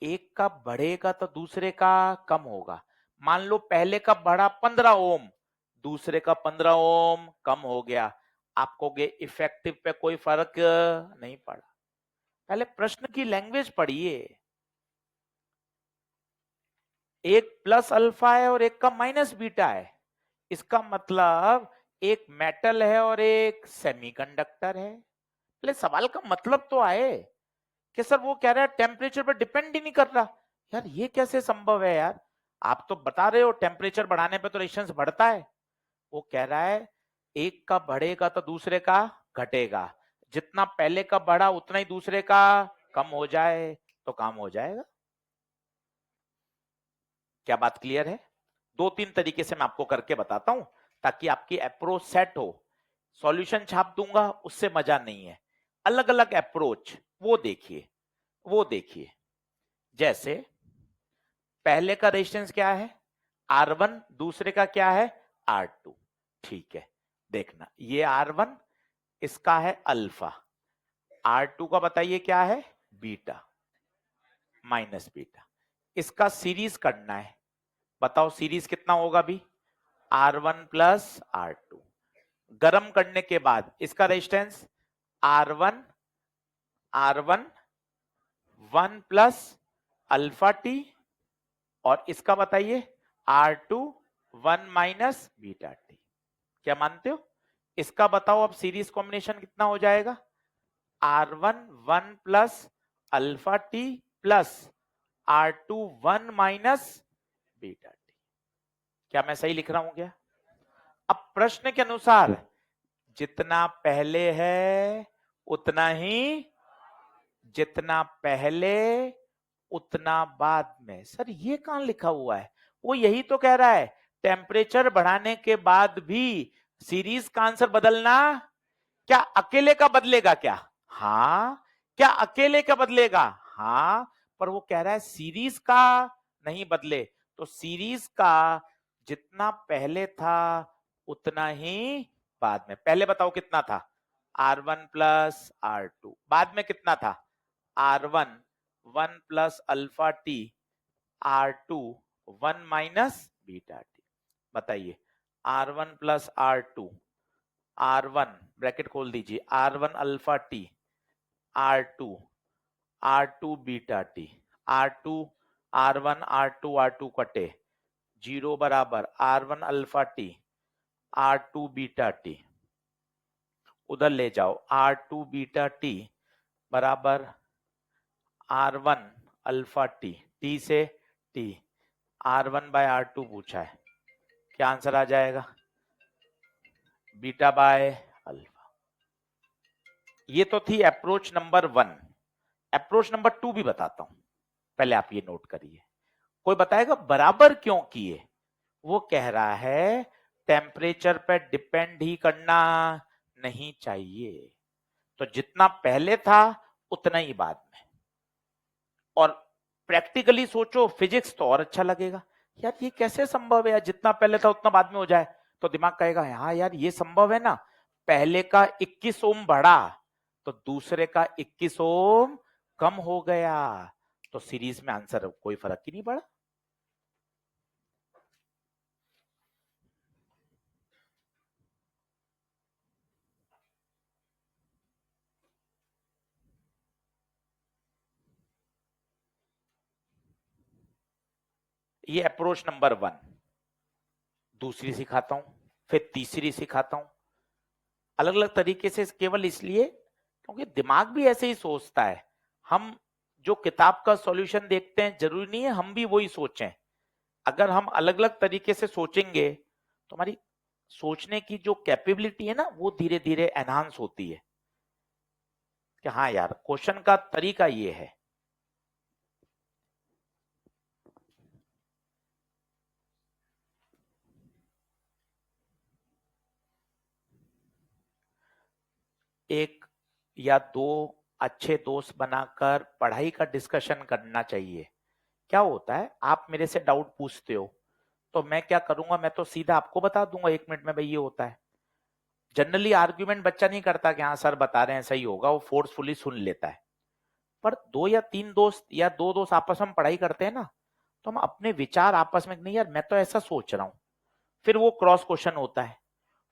एक का बढ़ेगा तो दूसरे का कम होगा। मान लो पहले का बढ़ा 15 ओम, दूसरे का 15 ओम कम हो गया, आपको इफेक्टिव पे कोई फर्क नहीं पड़ा। पहले प्रश्न की लैंग्वेज पढ़िए, एक प्लस अल्फा है और एक का माइनस बीटा है, इसका मतलब एक मेटल है और एक सेमीकंडक्टर है। पहले सवाल का मतलब तो आए कि सर वो कह रहा है टेम्परेचर पर डिपेंड ही नहीं कर रहा, यार ये कैसे संभव है यार, आप तो बता रहे हो टेम्परेचर बढ़ाने पे तो रेजिस्टेंस बढ़ता है, वो कह रहा है एक का बढ़ेगा तो दूसरे का घटेगा, जितना पहले का बढ़ा उतना ही दूसरे का कम हो जाए तो काम हो जाएगा। क्या बात क्लियर है? 2-3 तरीके से मैं आपको करके बताता हूं ताकि आपकी अप्रोच सेट हो, सॉल्यूशन छाप दूंगा उससे मजा नहीं है, अलग अलग अप्रोच वो देखिए। जैसे पहले का रेजिस्टेंस क्या है R1, दूसरे का क्या है R2। ठीक है, देखना ये R1 इसका है अल्फा, R2 का बताइए क्या है बीटा माइनस बीटा। इसका सीरीज करना है, बताओ सीरीज कितना होगा अभी R1 प्लस R2। गरम करने के बाद इसका resistance R1 1 plus alpha T, और इसका बताइए R2 1 माइनस बीटा टी। क्या मानते हो? इसका बताओ अब सीरीज कॉम्बिनेशन कितना हो जाएगा R1 1 plus alpha T plus R2 1 minus beta T. क्या मैं सही लिख रहा हूं क्या? अब प्रश्न के अनुसार जितना पहले है उतना ही, जितना पहले उतना बाद में। सर ये कहां लिखा हुआ है? वो यही तो कह रहा है टेम्परेचर बढ़ाने के बाद भी सीरीज का आंसर बदलना। क्या अकेले का बदलेगा क्या? हाँ। क्या अकेले का बदलेगा? हाँ। पर वो कह रहा है सीरीज का नहीं बदले, तो सीरीज का जितना पहले था उतना ही बाद में। पहले बताओ कितना था R1 प्लस R2, बाद में कितना था R1 1 plus alpha T R2 1 minus beta T. बताइए R1 plus R2, R1 bracket खोल दीजिए, R1 alpha T R2 beta T, R2 R1 R2 कटे, 0 बराबर R1 alpha T R2 beta T. उधर ले जाओ R2 बीटा टी बराबर R1 alpha T, T से टी, R1 बाय R2 पूछा है, क्या आंसर आ जाएगा बीटा बाय अल्फा। ये तो थी अप्रोच नंबर 1। अप्रोच नंबर 2 भी बताता हूं, पहले आप ये नोट करिए। कोई बताएगा बराबर क्यों किए? वो कह रहा है टेम्परेचर पे डिपेंड ही करना नहीं चाहिए, तो जितना पहले था उतना ही बाद में। और प्रैक्टिकली सोचो, फिजिक्स तो और अच्छा लगेगा। यार ये कैसे संभव है यार, जितना पहले था उतना बाद में हो जाए? तो दिमाग कहेगा हाँ यार ये संभव है ना, पहले का 21 ओम बढ़ा तो दूसरे का 21 ओम कम हो गया, तो सीरीज में आंसर कोई फर्क ही नहीं पड़ा। ये अप्रोच नंबर 1। दूसरी सिखाता हूं, फिर तीसरी सिखाता हूं, अलग अलग तरीके से, केवल इसलिए क्योंकि दिमाग भी ऐसे ही सोचता है। हम जो किताब का सॉल्यूशन देखते हैं जरूरी नहीं है हम भी वही सोचें। अगर हम अलग अलग तरीके से सोचेंगे तो हमारी सोचने की जो कैपेबिलिटी है ना वो धीरे धीरे एनहांस होती है कि हाँ यार क्वेश्चन का तरीका ये है। एक या दो अच्छे दोस्त बनाकर पढ़ाई का डिस्कशन करना चाहिए। क्या होता है आप मेरे से डाउट पूछते हो तो मैं क्या करूंगा, मैं तो सीधा आपको बता दूंगा 1 मिनट में भाई ये होता है। जनरली आर्ग्यूमेंट बच्चा नहीं करता कि हाँ सर बता रहे हैं सही होगा, वो फोर्सफुली सुन लेता है। पर 2 या 3 दोस्त या 2 दोस्त आपस में पढ़ाई करते हैं ना, तो हम अपने विचार आपस में, नहीं यार मैं तो ऐसा सोच रहा हूं, फिर वो क्रॉस क्वेश्चन होता है।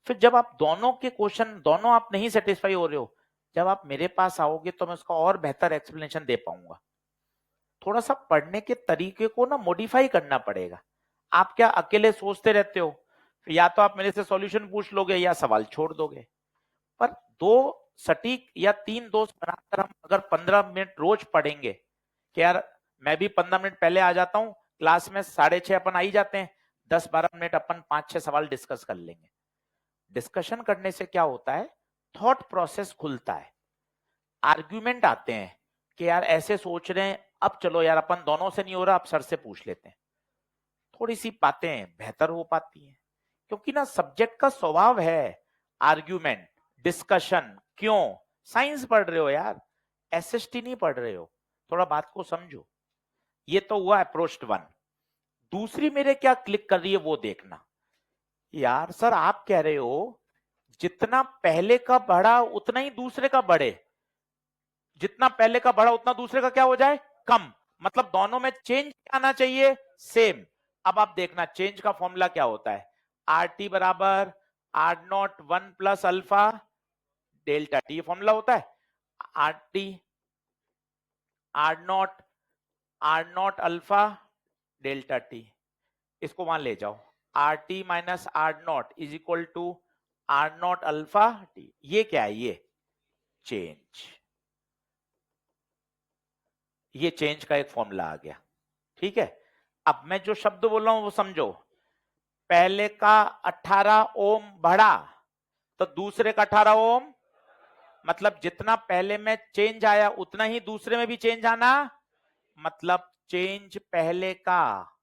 फिर जब आप दोनों के क्वेश्चन, दोनों आप नहीं सेटिस्फाई हो रहे हो, जब आप मेरे पास आओगे तो मैं उसका और बेहतर एक्सप्लेनेशन दे पाऊंगा। थोड़ा सा पढ़ने के तरीके को ना मॉडिफाई करना पड़ेगा। आप क्या अकेले सोचते रहते हो, या तो आप मेरे से सॉल्यूशन पूछ लोगे या सवाल छोड़ दोगे। पर 2 सटीक या 3 दोस्त बनाकर हम अगर 15 मिनट रोज पढ़ेंगे कि यार मैं भी 15 मिनट पहले आ जाता हूं, क्लास में 6:30 अपन आ ही जाते हैं, 10-12 मिनट अपन 5-6 सवाल डिस्कस कर लेंगे। डिस्कशन करने से क्या होता है, थॉट प्रोसेस खुलता है, आर्ग्यूमेंट आते हैं कि यार ऐसे सोच रहे हैं, अब चलो यार अपन दोनों से नहीं हो रहा, अब सर से पूछ लेते हैं। थोड़ी सी बातें बेहतर हो पाती हैं, क्योंकि ना सब्जेक्ट का स्वभाव है आर्ग्यूमेंट, डिस्कशन। क्यों? साइंस पढ़ रहे हो यार, एसएसटी नहीं पढ़ रहे हो, थोड़ा बात को समझो। ये तो हुआ अप्रोच 1। दूसरी मेरे क्या क्लिक कर रही है वो देखना। यार सर आप कह रहे हो जितना पहले का बढ़ा उतना ही दूसरे का बढ़े, जितना पहले का बढ़ा उतना दूसरे का क्या हो जाए, कम, मतलब दोनों में चेंज आना चाहिए सेम। अब आप देखना चेंज का फॉर्मूला क्या होता है, आर टी बराबर are not 1 plus alpha delta t, formula होता है are t r nought alpha delta t. इसको वहां ले जाओ, r t minus r nought is equal to r nought alpha t. ये क्या है, ये चेंज, ये चेंज का एक फॉर्मूला आ गया। ठीक है, अब मैं जो शब्द बोल रहा हूं वो समझो। पहले का 18 ओम बढ़ा तो दूसरे का 18 ओम, मतलब जितना पहले में चेंज आया उतना ही दूसरे में भी चेंज आना, मतलब चेंज पहले का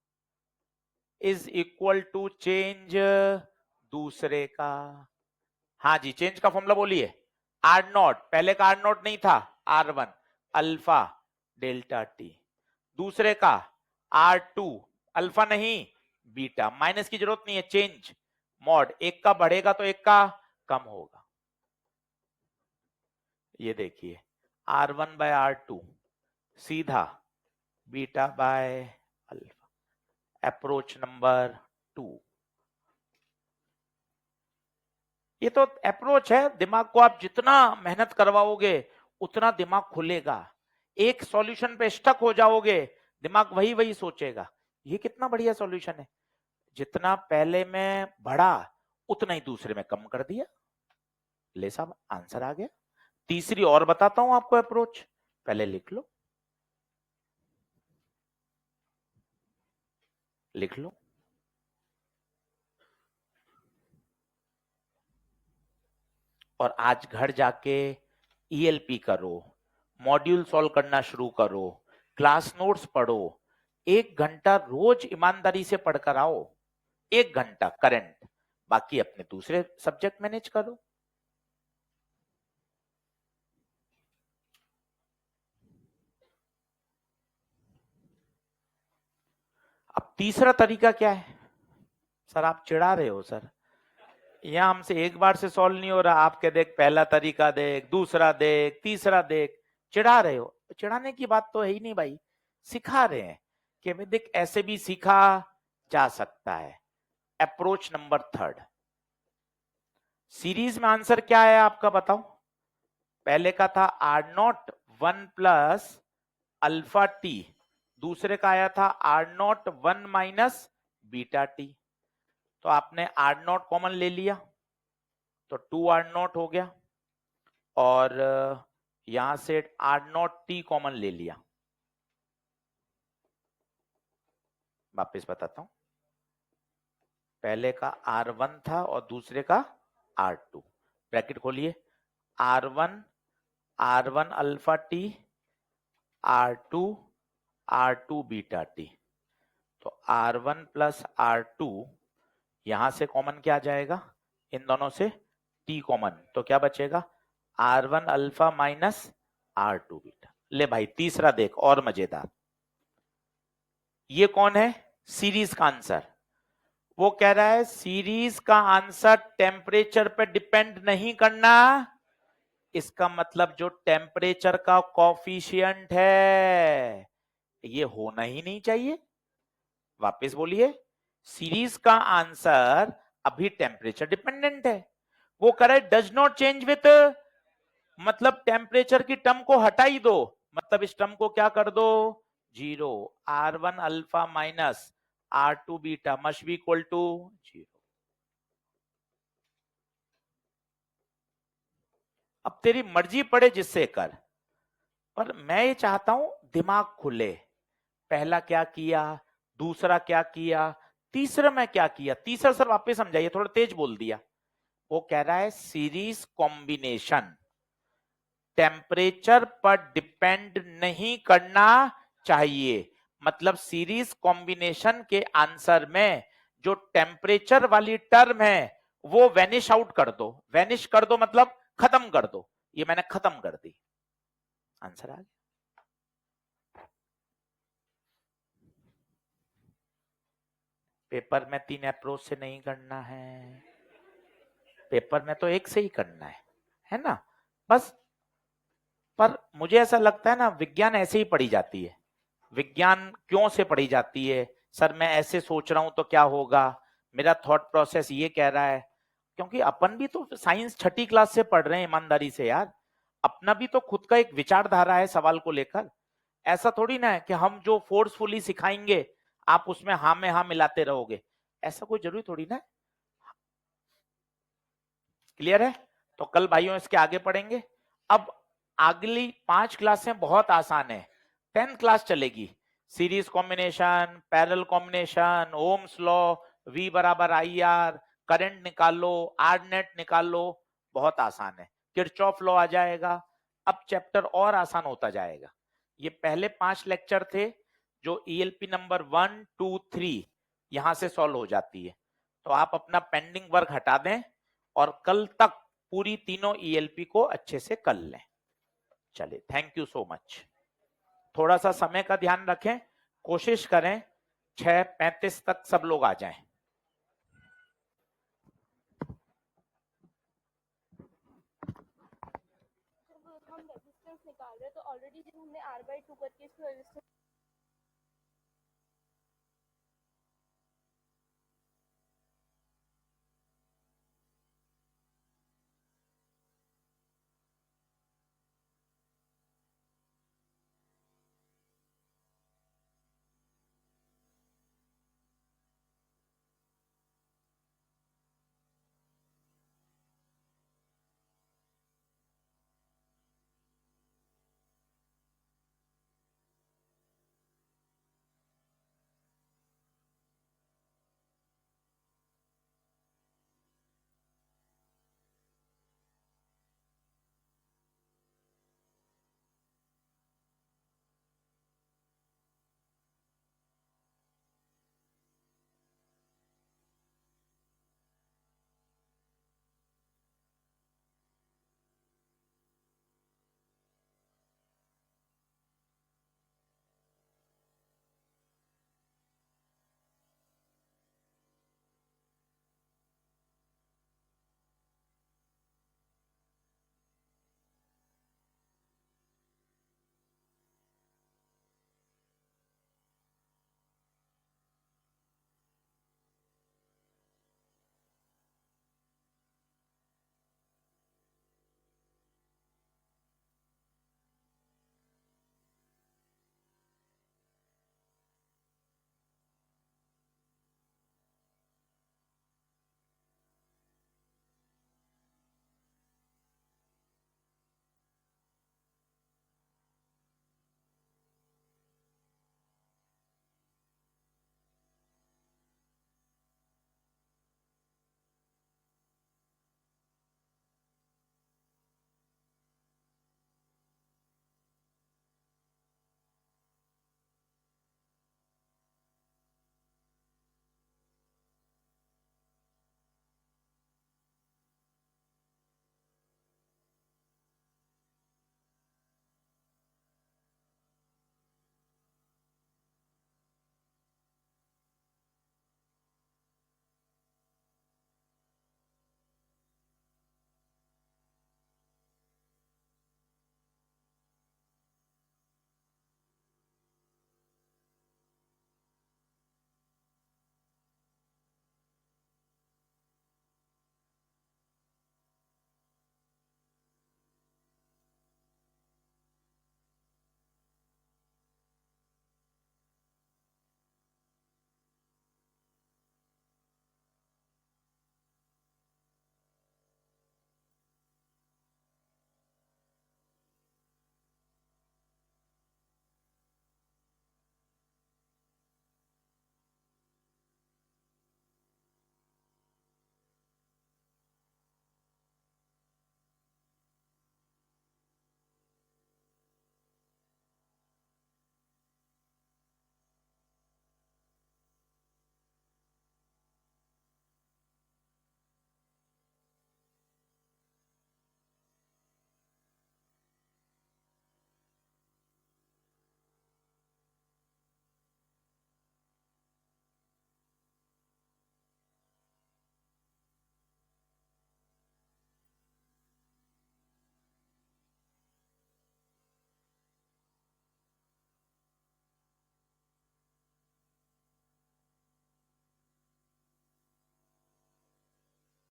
इज इक्वल टू चेंज दूसरे का। हाँ जी, चेंज का फॉर्मूला बोलिए, आर नॉट, पहले का आर नॉट नहीं था, r one alpha delta t, दूसरे का आर टू अल्फा नहीं बीटा, माइनस की जरूरत नहीं है, चेंज मॉड, एक का बढ़ेगा तो एक का कम होगा। ये देखिए R one by R two सीधा beta by alpha, approach number 2। ये तो अप्रोच है, दिमाग को आप जितना मेहनत करवाओगे उतना दिमाग खुलेगा। एक सॉल्यूशन पे स्टक हो जाओगे दिमाग वही वही सोचेगा। ये कितना बढ़िया सॉल्यूशन है, जितना पहले में बढ़ा उतना ही दूसरे में कम कर दिया। ले साहब आंसर आ गया। तीसरी और बताता हूं आपको अप्रोच, पहले लिख लो, लिख लो। और आज घर जाके ईएलपी करो, मॉड्यूल सॉल्व करना शुरू करो, क्लास नोट्स पढ़ो, 1 घंटा रोज ईमानदारी से पढ़कर आओ, 1 घंटा करंट, बाकी अपने दूसरे सब्जेक्ट मैनेज करो। अब तीसरा तरीका क्या है, सर आप चिढ़ा रहे हो सर, यहां हमसे एक बार से सॉल्व नहीं हो रहा, आपके देख पहला तरीका देख, दूसरा देख, तीसरा देख, चिढ़ा रहे हो। चिढ़ाने की बात तो है ही नहीं भाई, सिखा रहे हैं कि देख ऐसे भी सीखा जा सकता है। अप्रोच नंबर 3, सीरीज में आंसर क्या है आपका बताओ। पहले का था r not 1 plus alpha t, दूसरे का आया था r not 1 minus beta t. तो आपने आर नॉट कॉमन ले लिया तो 2 आर नॉट हो गया, और यहां से आर नॉट टी कॉमन ले लिया। वापस बताता हूं, पहले का R1 था और दूसरे का R2, ब्रैकेट खोलिए, R1 alpha T, R2 beta t. तो R1 प्लस R2 यहां से कॉमन क्या आ जाएगा, इन दोनों से T कॉमन, तो क्या बचेगा R1 alpha minus R2 beta. ले भाई तीसरा देख और मजेदार, ये कौन है, सीरीज का आंसर। वो कह रहा है सीरीज का आंसर टेम्परेचर पे डिपेंड नहीं करना, इसका मतलब जो टेम्परेचर का कॉफिशिएंट है ये होना ही नहीं चाहिए। वापस बोलिए, सीरीज का आंसर अभी टेम्परेचर डिपेंडेंट है, वो कह रहा है डज नॉट चेंज विथ, मतलब टेम्परेचर की टर्म को हटा ही दो, मतलब इस टर्म को क्या कर दो 0, R1 alpha minus R2 beta must be equal to 0। अब तेरी मर्जी पड़े जिससे कर, पर मैं ये चाहता हूं दिमाग खुले। पहला क्या किया, दूसरा क्या किया, तीसरा मैं क्या किया, तीसरा सर वापस समझाइए, थोड़ा तेज बोल दिया। वो कह रहा है सीरीज कॉम्बिनेशन टेम्परेचर पर डिपेंड नहीं करना चाहिए, मतलब सीरीज कॉम्बिनेशन के आंसर में जो टेम्परेचर वाली टर्म है वो वैनिश आउट कर दो, वैनिश कर दो मतलब खत्म कर दो, ये मैंने खत्म कर दी, आंसर आ गया। पेपर में 3 अप्रोच से नहीं करना है, पेपर में तो एक से ही करना है ना बस। पर मुझे ऐसा लगता है ना, विज्ञान ऐसे ही पढ़ी जाती है। विज्ञान क्यों से पढ़ी जाती है? सर मैं ऐसे सोच रहा हूं तो क्या होगा, मेरा थॉट प्रोसेस ये कह रहा है। क्योंकि अपन भी तो साइंस छठी क्लास से पढ़ रहे हैं ईमानदारी से यार, अपना भी तो खुद का एक विचारधारा है सवाल को लेकर। ऐसा थोड़ी ना है कि हम जो फोर्सफुली सिखाएंगे आप उसमें हाँ में हाँ मिलाते रहोगे, ऐसा कोई जरूरी थोड़ी ना है। क्लियर है? तो कल भाइयों इसके आगे पढ़ेंगे। अब अगली 5 क्लासें बहुत आसान है, 10th क्लास चलेगी। Series combination, parallel combination, Ohm's law, V बराबर IR, करंट निकालो, आर नेट निकालो, बहुत आसान है। किरचॉफ लॉ आ जाएगा। अब चैप्टर और आसान होता जाएगा। ये पहले 5 लेक्चर थे जो ELP नंबर 1, 2, 3 यहां से सॉल्व हो जाती है। तो आप अपना पेंडिंग वर्क हटा दें और कल तक पूरी तीनों ELP को अच्छे से कर लें। चलिए, थैंक यू सो मच। थोड़ा सा समय का ध्यान रखें, कोशिश करें 6:35 तक सब लोग आ जाएं। हम रेजिस्टेंस निकाल रहे हैं तो ऑलरेडी जब हमने R/2 करके इसको रेजिस्टेंस